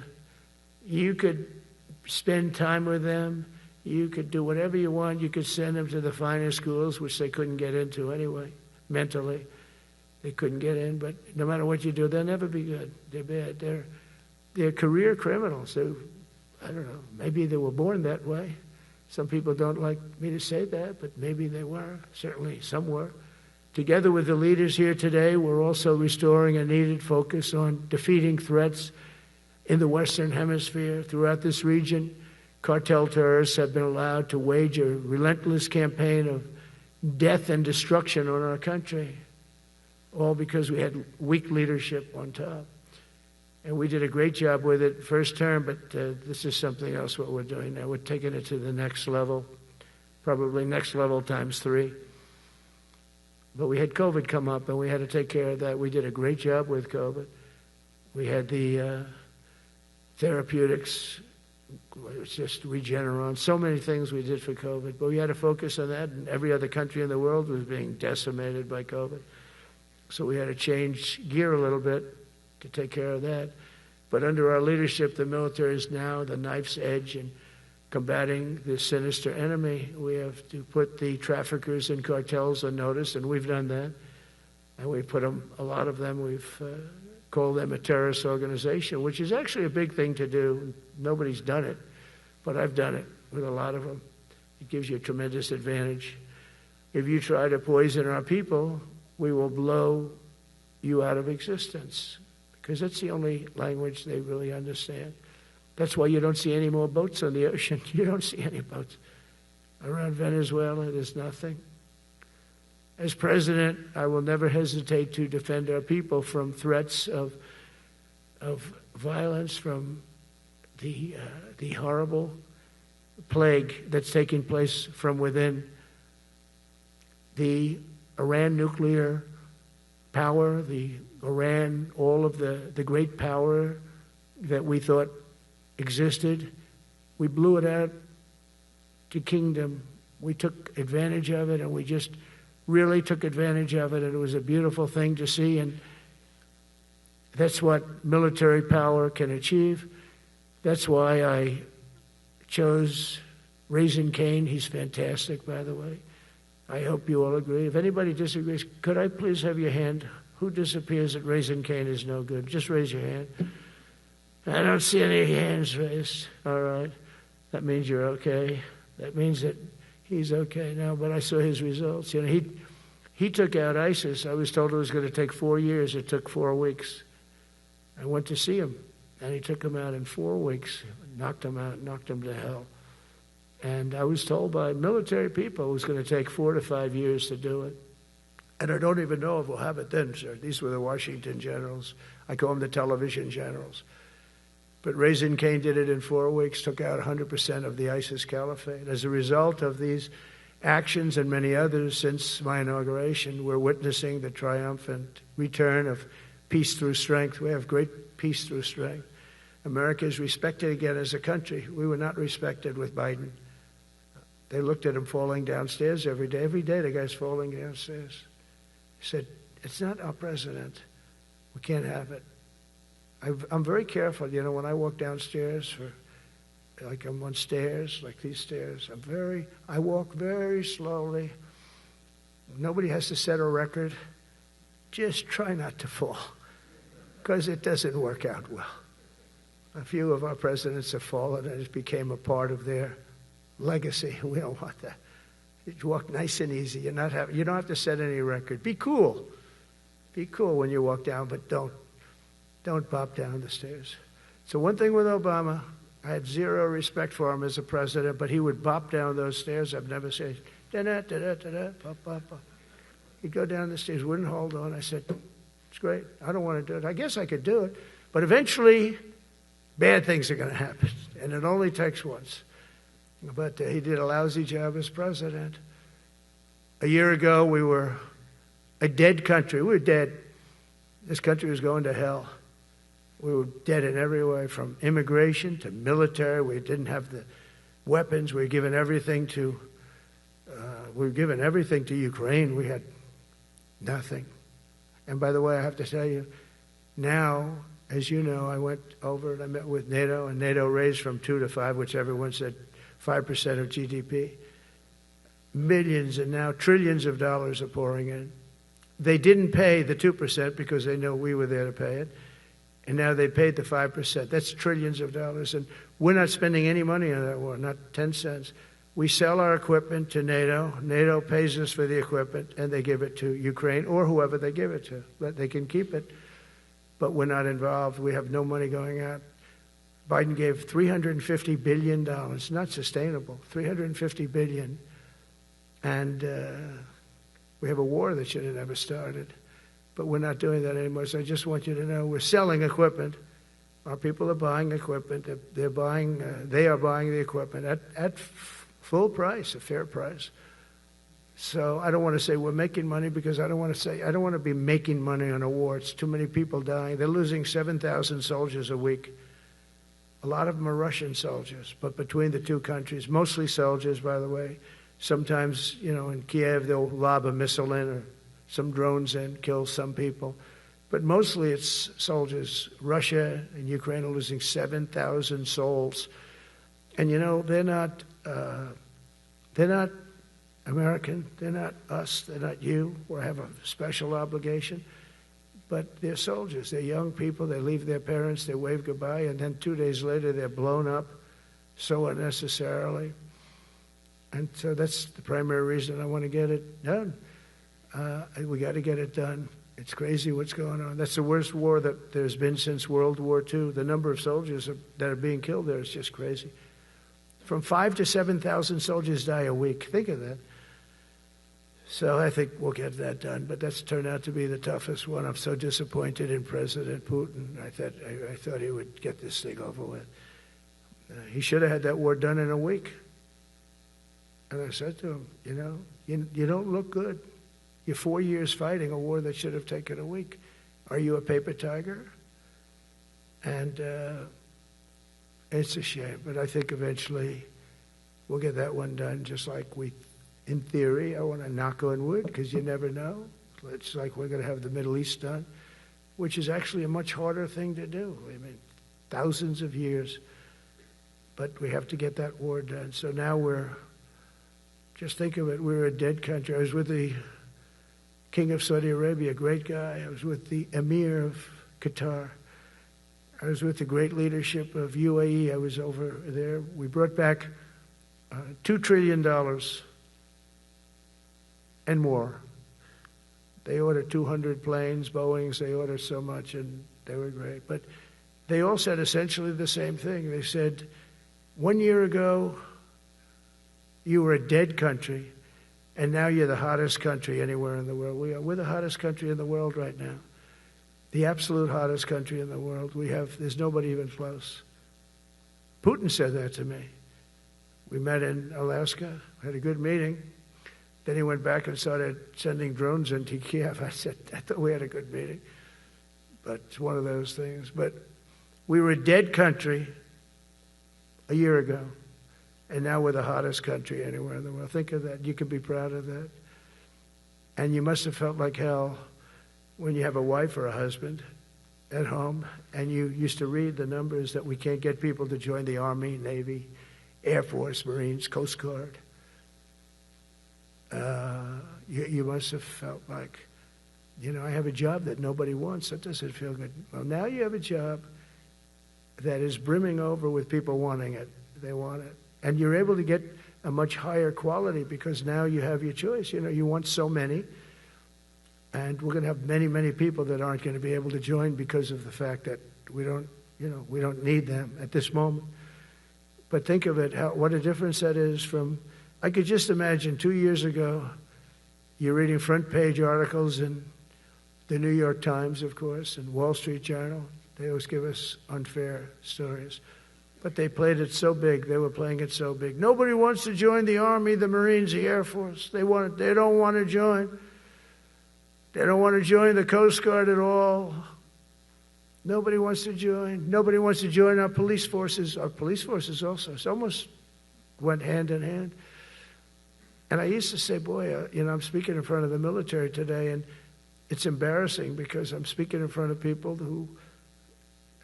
You could spend time with them. You could do whatever you want. You could send them to the finer schools, which they couldn't get into anyway, mentally. They couldn't get in, but no matter what you do, they'll never be good. They're bad. They're career criminals. I don't know, maybe they were born that way. Some people don't like me to say that, but maybe they were. Certainly some were. Together with the leaders here today, we're also restoring a needed focus on defeating threats in the Western Hemisphere. Throughout this region, cartel terrorists have been allowed to wage a relentless campaign of death and destruction on our country, all because we had weak leadership on top. And we did a great job with it first term, but this is something else what we're doing now. We're taking it to the next level, probably next level times 3. But we had COVID come up, and we had to take care of that. We did a great job with COVID. We had the therapeutics, it's just Regeneron, so many things we did for COVID. But we had to focus on that, and every other country in the world was being decimated by COVID. So we had to change gear a little bit to take care of that. But under our leadership, the military is now the knife's edge in combating this sinister enemy. We have to put the traffickers and cartels on notice, and we've done that. And we put them, a lot of them, we've called them a terrorist organization, which is actually a big thing to do. Nobody's done it, but I've done it with a lot of them. It gives you a tremendous advantage. If you try to poison our people, we will blow you out of existence, because that's the only language they really understand. That's why you don't see any more boats on the ocean. You don't see any boats. Around Venezuela, there's nothing. As president, I will never hesitate to defend our people from threats of violence, from the horrible plague that's taking place from within. The Iran nuclear power, the Iran, all of the great power that we thought existed, we blew it out to kingdom. We took advantage of it, and we just really took advantage of it, and it was a beautiful thing to see, and that's what military power can achieve. That's why I chose Raising Cane. He's fantastic, by the way. I hope you all agree. If anybody disagrees, could I please have your hand? Who disappears that Raising Cane is no good? Just raise your hand. I don't see any hands raised. All right. That means you're okay. That means that he's okay now, but I saw his results. You know, he took out ISIS. I was told it was going to take 4 years. It took 4 weeks. I went to see him, and he took him out in 4 weeks, knocked him out, knocked him to hell. And I was told by military people it was going to take 4 to 5 years to do it. And I don't even know if we'll have it then, sir. These were the Washington generals. I call them the television generals. But Raising Cane did it in 4 weeks, took out 100% of the ISIS caliphate. As a result of these actions and many others since my inauguration, we're witnessing the triumphant return of peace through strength. We have great peace through strength. America is respected again as a country. We were not respected with Biden. They looked at him falling downstairs every day. Every day the guy's falling downstairs. He said, it's not our president. We can't have it. I'm very careful, you know, when I walk downstairs, like I'm on stairs, like these stairs, I walk very slowly. Nobody has to set a record. Just try not to fall, because it doesn't work out well. A few of our presidents have fallen, and it became a part of their legacy. We don't want that. You walk nice and easy. You don't have to set any record. Be cool. Be cool when you walk down, but don't pop down the stairs. So one thing with Obama, I had zero respect for him as a president, but he would bop down those stairs. I've never said, da-da-da-da-da-da, pop, pop, pop. He'd go down the stairs, wouldn't hold on. I said, it's great. I don't want to do it. I guess I could do it. But eventually, bad things are going to happen, and it only takes once. But he did a lousy job as president. A year ago, we were a dead country. We were dead. This country was going to hell. We were dead in every way, from immigration to military. We didn't have the weapons. We were given everything to Ukraine. We had nothing. And by the way, I have to tell you, now, as you know, I went over and I met with NATO, and NATO raised from 2 to 5, which everyone said 5% of GDP. Millions and now trillions of dollars are pouring in. They didn't pay the 2% because they know we were there to pay it. And now they paid the 5%. That's trillions of dollars. And we're not spending any money on that war, not 10 cents. We sell our equipment to NATO. NATO pays us for the equipment, and they give it to Ukraine or whoever they give it to. But they can keep it, but we're not involved. We have no money going out. Biden gave $350 billion. Not sustainable. $350 billion. And we have a war that should have never started. But we're not doing that anymore. So I just want you to know we're selling equipment. Our people are buying equipment. They are buying the equipment at full price, a fair price. So I don't want to say we're making money, because I don't want to be making money on a war. It's too many people dying. They're losing 7,000 soldiers a week. A lot of them are Russian soldiers, but between the two countries, mostly soldiers, by the way. Sometimes, you know, in Kiev, they'll lob a missile in, or some drones in, kill some people. But mostly it's soldiers. Russia and Ukraine are losing 7,000 souls. And, you know, they're not American. They're not us. They're not you. We have a special obligation. But they're soldiers. They're young people. They leave their parents. They wave goodbye. And then 2 days later, they're blown up so unnecessarily. And so that's the primary reason I want to get it done. We got to get it done. It's crazy what's going on. That's the worst war that there's been since World War II. The number of soldiers that are being killed there is just crazy. From 5,000 to 7,000 soldiers die a week. Think of that. So I think we'll get that done, but that's turned out to be the toughest one. I'm so disappointed in President Putin. I thought he would get this thing over with. He should have had that war done in a week. And I said to him, you don't look good. You're 4 years fighting a war that should have taken a week. Are you a paper tiger? And it's a shame, but I think eventually we'll get that one done, just like in theory, I want to knock on wood, because you never know. It's like we're going to have the Middle East done, which is actually a much harder thing to do. I mean, thousands of years. But we have to get that war done. So now just think of it, we're a dead country. I was with the King of Saudi Arabia, a great guy. I was with the Emir of Qatar. I was with the great leadership of UAE. I was over there. We brought back $2 trillion and more. They ordered 200 planes, Boeings. They ordered so much, and they were great. But they all said essentially the same thing. They said, 1 year ago, you were a dead country, and now you're the hottest country anywhere in the world. We're the hottest country in the world right now. The absolute hottest country in the world. There's nobody even close. Putin said that to me. We met in Alaska, had a good meeting. Then he went back and started sending drones into Kiev. I thought we had a good meeting. But it's one of those things. But we were a dead country a year ago, and now we're the hottest country anywhere in the world. Think of that. You can be proud of that. And you must have felt like hell when you have a wife or a husband at home, and you used to read the numbers that we can't get people to join the Army, Navy, Air Force, Marines, Coast Guard. You must have felt like, I have a job that nobody wants. That doesn't feel good. Well, now you have a job that is brimming over with people wanting it. They want it. And you're able to get a much higher quality because now you have your choice. You want so many. And we're going to have many, many people that aren't going to be able to join because of the fact that we don't need them at this moment. But think of it, what a difference that is from, I could just imagine 2 years ago, you're reading front page articles in the New York Times, of course, and Wall Street Journal. They always give us unfair stories. But they played it so big. They were playing it so big. Nobody wants to join the Army, the Marines, the Air Force. They don't want to join. They don't want to join the Coast Guard at all. Nobody wants to join. Nobody wants to join our police forces. Our police forces also. It's almost went hand in hand. And I used to say, boy, I'm speaking in front of the military today, and it's embarrassing because I'm speaking in front of people who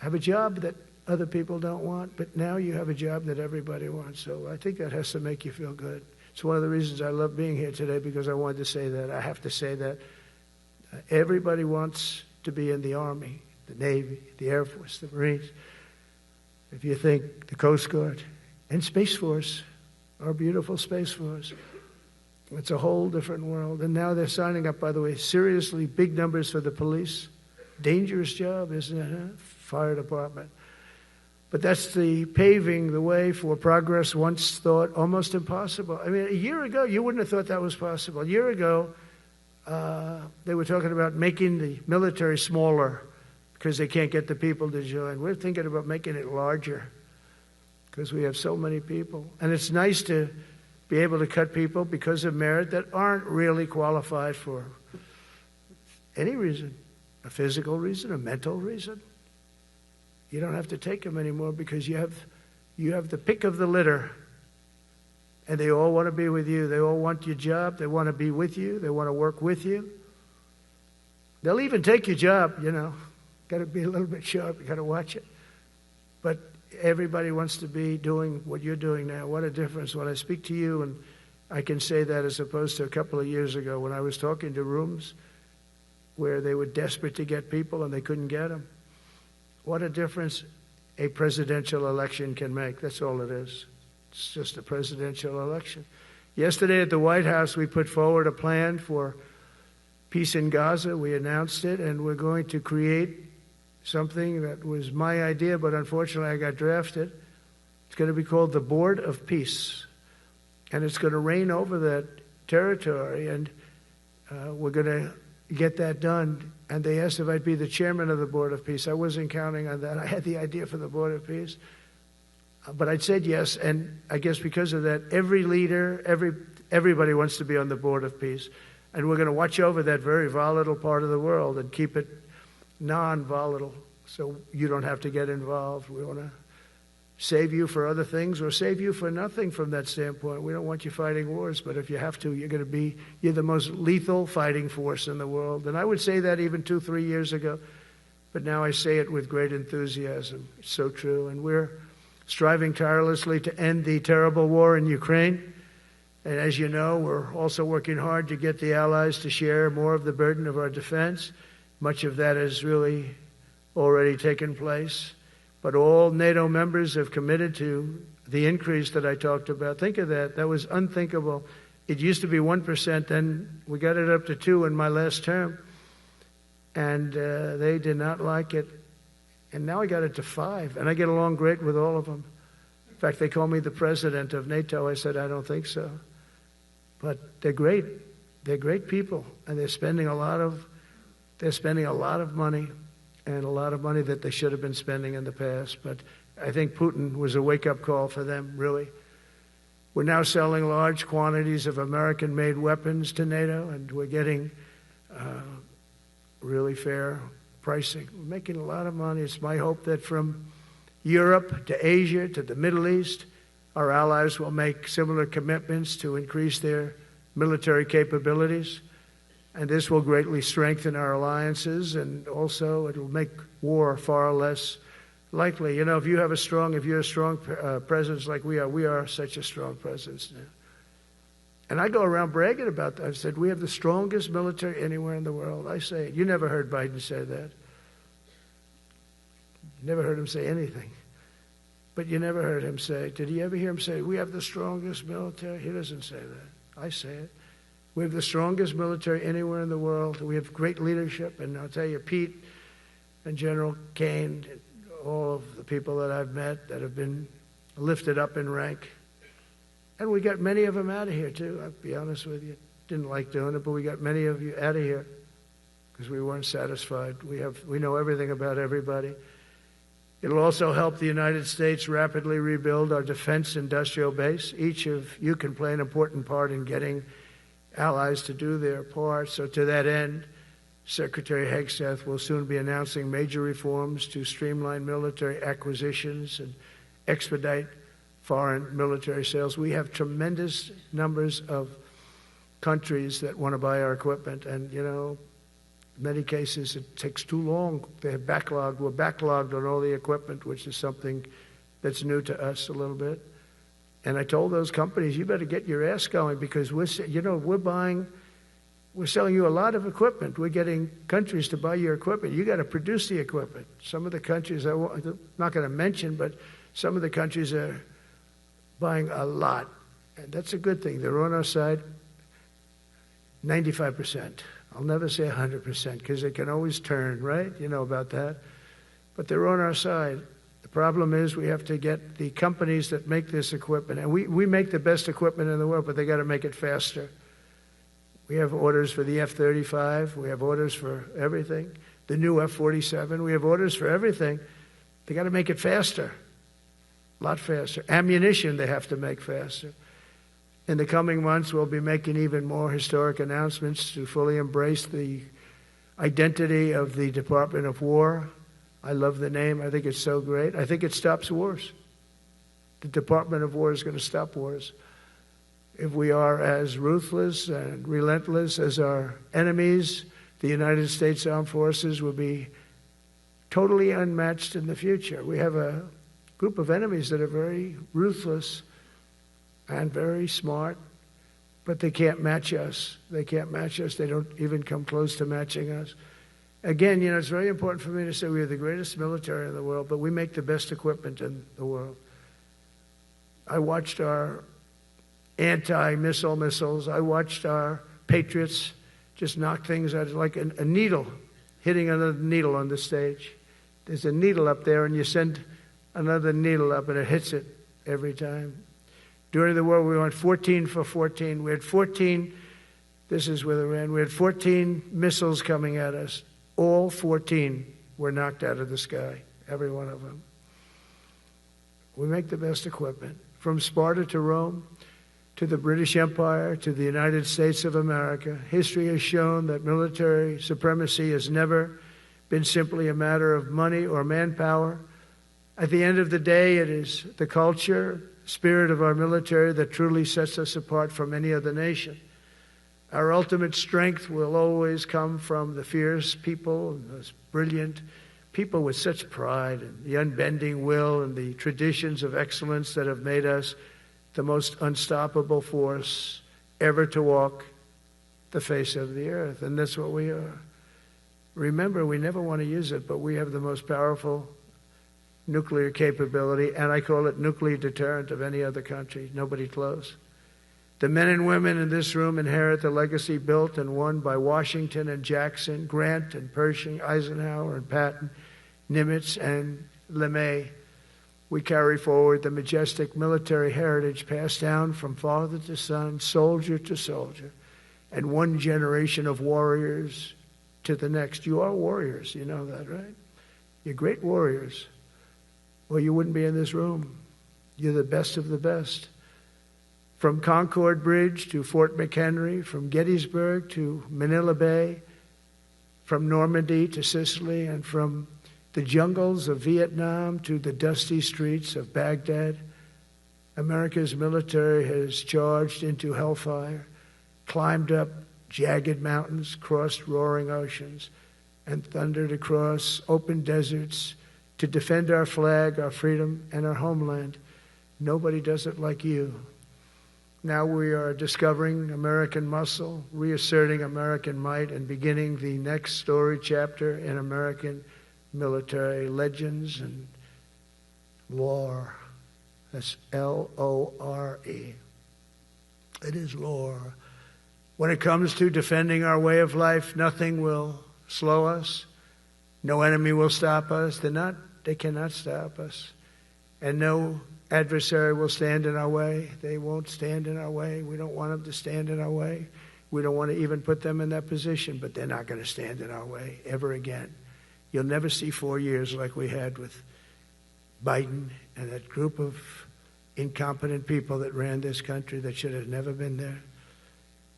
have a job that other people don't want, but now you have a job that everybody wants. So I think that has to make you feel good. It's one of the reasons I love being here today, because I wanted to say that. I have to say that. Everybody wants to be in the Army, the Navy, the Air Force, the Marines. If you think the Coast Guard and Space Force, our beautiful Space Force, it's a whole different world. And now they're signing up, by the way, seriously big numbers for the police. Dangerous job, isn't it? Huh? Fire department. But that's the paving the way for progress once thought almost impossible. I mean, a year ago, you wouldn't have thought that was possible. A year ago, they were talking about making the military smaller because they can't get the people to join. We're thinking about making it larger because we have so many people. And it's nice to be able to cut people because of merit that aren't really qualified for any reason, a physical reason, a mental reason. You don't have to take them anymore because you have the pick of the litter, and they all want to be with you. They all want your job. They want to be with you. They want to work with you. They'll even take your job, Got to be a little bit sharp. You got to watch it. But everybody wants to be doing what you're doing now. What a difference when I speak to you, and I can say that as opposed to a couple of years ago when I was talking to rooms where they were desperate to get people and they couldn't get them. What a difference a presidential election can make. That's all it is. It's just a presidential election. Yesterday at the White House, we put forward a plan for peace in Gaza. We announced it, and we're going to create something that was my idea, but unfortunately I got drafted. It's going to be called the Board of Peace, and it's going to reign over that territory. And we're going to get that done. And they asked if I'd be the chairman of the Board of Peace. I wasn't counting on that. I had the idea for the Board of Peace. But I said yes, and I guess because of that, every leader, everybody wants to be on the Board of Peace. And we're going to watch over that very volatile part of the world and keep it non-volatile so you don't have to get involved. We want to save you for other things or save you for nothing from that standpoint. We don't want you fighting wars, but if you have to, you're the most lethal fighting force in the world. And I would say that even 2-3 years ago, but now I say it with great enthusiasm. It's so true. And we're striving tirelessly to end the terrible war in Ukraine. And as you know, we're also working hard to get the allies to share more of the burden of our defense. Much of that has really already taken place. But all NATO members have committed to the increase that I talked about. Think of that. That was unthinkable. It used to be 1%, then we got it up to 2% in my last term. And they did not like it. And now I got it to 5%. And I get along great with all of them. In fact, they call me the president of NATO. I said, I don't think so. But they're great. They're great people. And they're spending a lot of money. And a lot of money that they should have been spending in the past. But I think Putin was a wake-up call for them, really. We're now selling large quantities of American-made weapons to NATO, and we're getting really fair pricing. We're making a lot of money. It's my hope that from Europe to Asia to the Middle East, our allies will make similar commitments to increase their military capabilities. And this will greatly strengthen our alliances, and also it will make war far less likely. You know, if you're a strong presence like we are such a strong presence now. And I go around bragging about that. I've said, we have the strongest military anywhere in the world. I say it. You never heard Biden say that. Never heard him say anything. But you never heard him say, did you ever hear him say, we have the strongest military? He doesn't say that. I say it. We have the strongest military anywhere in the world. We have great leadership. And I'll tell you, Pete and General Kane, all of the people that I've met that have been lifted up in rank. And we got many of them out of here, too. I'll be honest with you. Didn't like doing it, but we got many of you out of here because we weren't satisfied. We know everything about everybody. It'll also help the United States rapidly rebuild our defense industrial base. Each of you can play an important part in getting allies to do their part. So to that end, Secretary Hegseth will soon be announcing major reforms to streamline military acquisitions and expedite foreign military sales. We have tremendous numbers of countries that want to buy our equipment, and, you know, in many cases it takes too long. They're backlogged. We're backlogged on all the equipment, which is something that's new to us a little bit. And I told those companies, you better get your ass going because we're selling you a lot of equipment. We're getting countries to buy your equipment. You got to produce the equipment. Some of the countries, I'm not going to mention, but some of the countries are buying a lot. And that's a good thing. They're on our side. 95%. I'll never say 100% because they can always turn, right? You know about that. But they're on our side. The problem is we have to get the companies that make this equipment, and we make the best equipment in the world, but they got to make it faster. We have orders for the F-35. We have orders for everything. The new F-47. We have orders for everything. They got to make it faster, a lot faster. Ammunition they have to make faster. In the coming months, we'll be making even more historic announcements to fully embrace the identity of the Department of War. I love the name. I think it's so great. I think it stops wars. The Department of War is going to stop wars. If we are as ruthless and relentless as our enemies, the United States Armed Forces will be totally unmatched in the future. We have a group of enemies that are very ruthless and very smart, but they can't match us. They can't match us. They don't even come close to matching us. Again, you know, it's very important for me to say we are the greatest military in the world, but we make the best equipment in the world. I watched our anti-missile missiles. I watched our Patriots just knock things out like a needle hitting another needle on the stage. There's a needle up there, and you send another needle up, and it hits it every time. During the war, we went 14 for 14. We had 14 This is with Iran. We had 14 missiles coming at us. All 14 were knocked out of the sky, every one of them. We make the best equipment. From Sparta to Rome, to the British Empire, to the United States of America, history has shown that military supremacy has never been simply a matter of money or manpower. At the end of the day, it is the culture, spirit of our military that truly sets us apart from any other nation. Our ultimate strength will always come from the fierce people, and those brilliant people with such pride, and the unbending will and the traditions of excellence that have made us the most unstoppable force ever to walk the face of the earth. And that's what we are. Remember, we never want to use it, but we have the most powerful nuclear capability, and I call it nuclear deterrent of any other country. Nobody close. The men and women in this room inherit the legacy built and won by Washington and Jackson, Grant and Pershing, Eisenhower and Patton, Nimitz and LeMay. We carry forward the majestic military heritage passed down from father to son, soldier to soldier, and one generation of warriors to the next. You are warriors, you know that, right? You're great warriors, or you wouldn't be in this room. You're the best of the best. From Concord Bridge to Fort McHenry, from Gettysburg to Manila Bay, from Normandy to Sicily, and from the jungles of Vietnam to the dusty streets of Baghdad, America's military has charged into hellfire, climbed up jagged mountains, crossed roaring oceans, and thundered across open deserts to defend our flag, our freedom, and our homeland. Nobody does it like you. Now we are discovering American muscle, reasserting American might, and beginning the next story chapter in American military legends and lore. That's L-O-R-E. It is lore. When it comes to defending our way of life, nothing will slow us. No enemy will stop us. They cannot stop us. And no adversary will stand in our way. They won't stand in our way. We don't want them to stand in our way. We don't want to even put them in that position, but they're not going to stand in our way ever again. You'll never see 4 years like we had with Biden and that group of incompetent people that ran this country that should have never been there.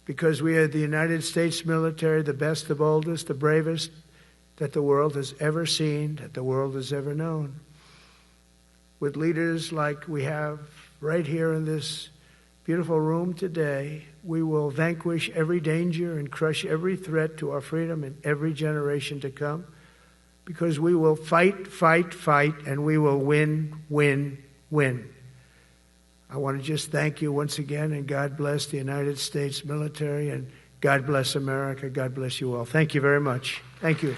Because we are the United States military, the best, the boldest, the bravest that the world has ever seen, that the world has ever known. With leaders like we have right here in this beautiful room today, we will vanquish every danger and crush every threat to our freedom in every generation to come, because we will fight, fight, fight, and we will win, win, win. I want to just thank you once again, and God bless the United States military, and God bless America. God bless you all. Thank you very much. Thank you.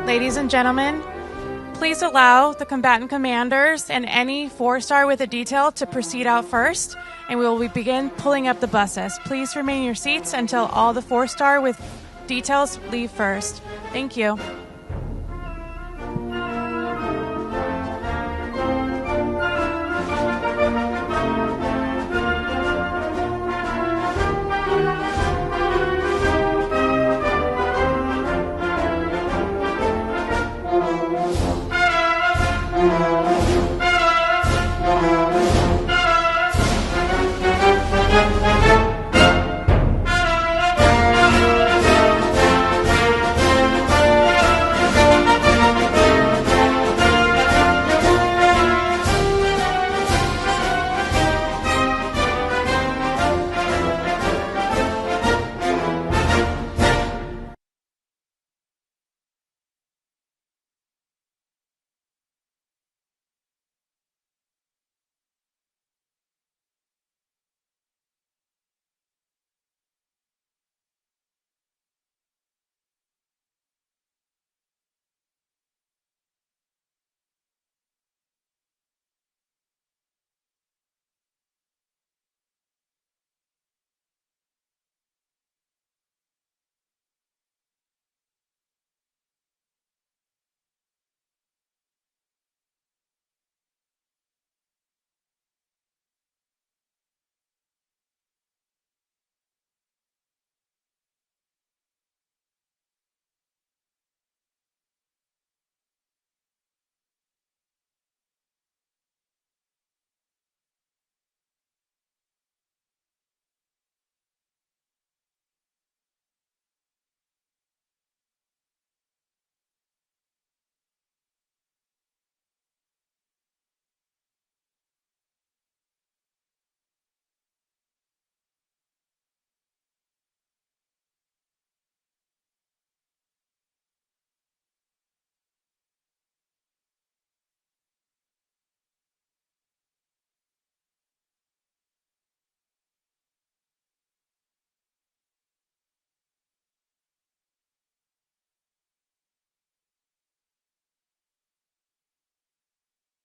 Ladies and gentlemen, Please allow the combatant commanders and any 4-star with a detail to proceed out first, and we will begin pulling up the buses. Please remain in your seats until all the 4-star with details leave first. Thank you.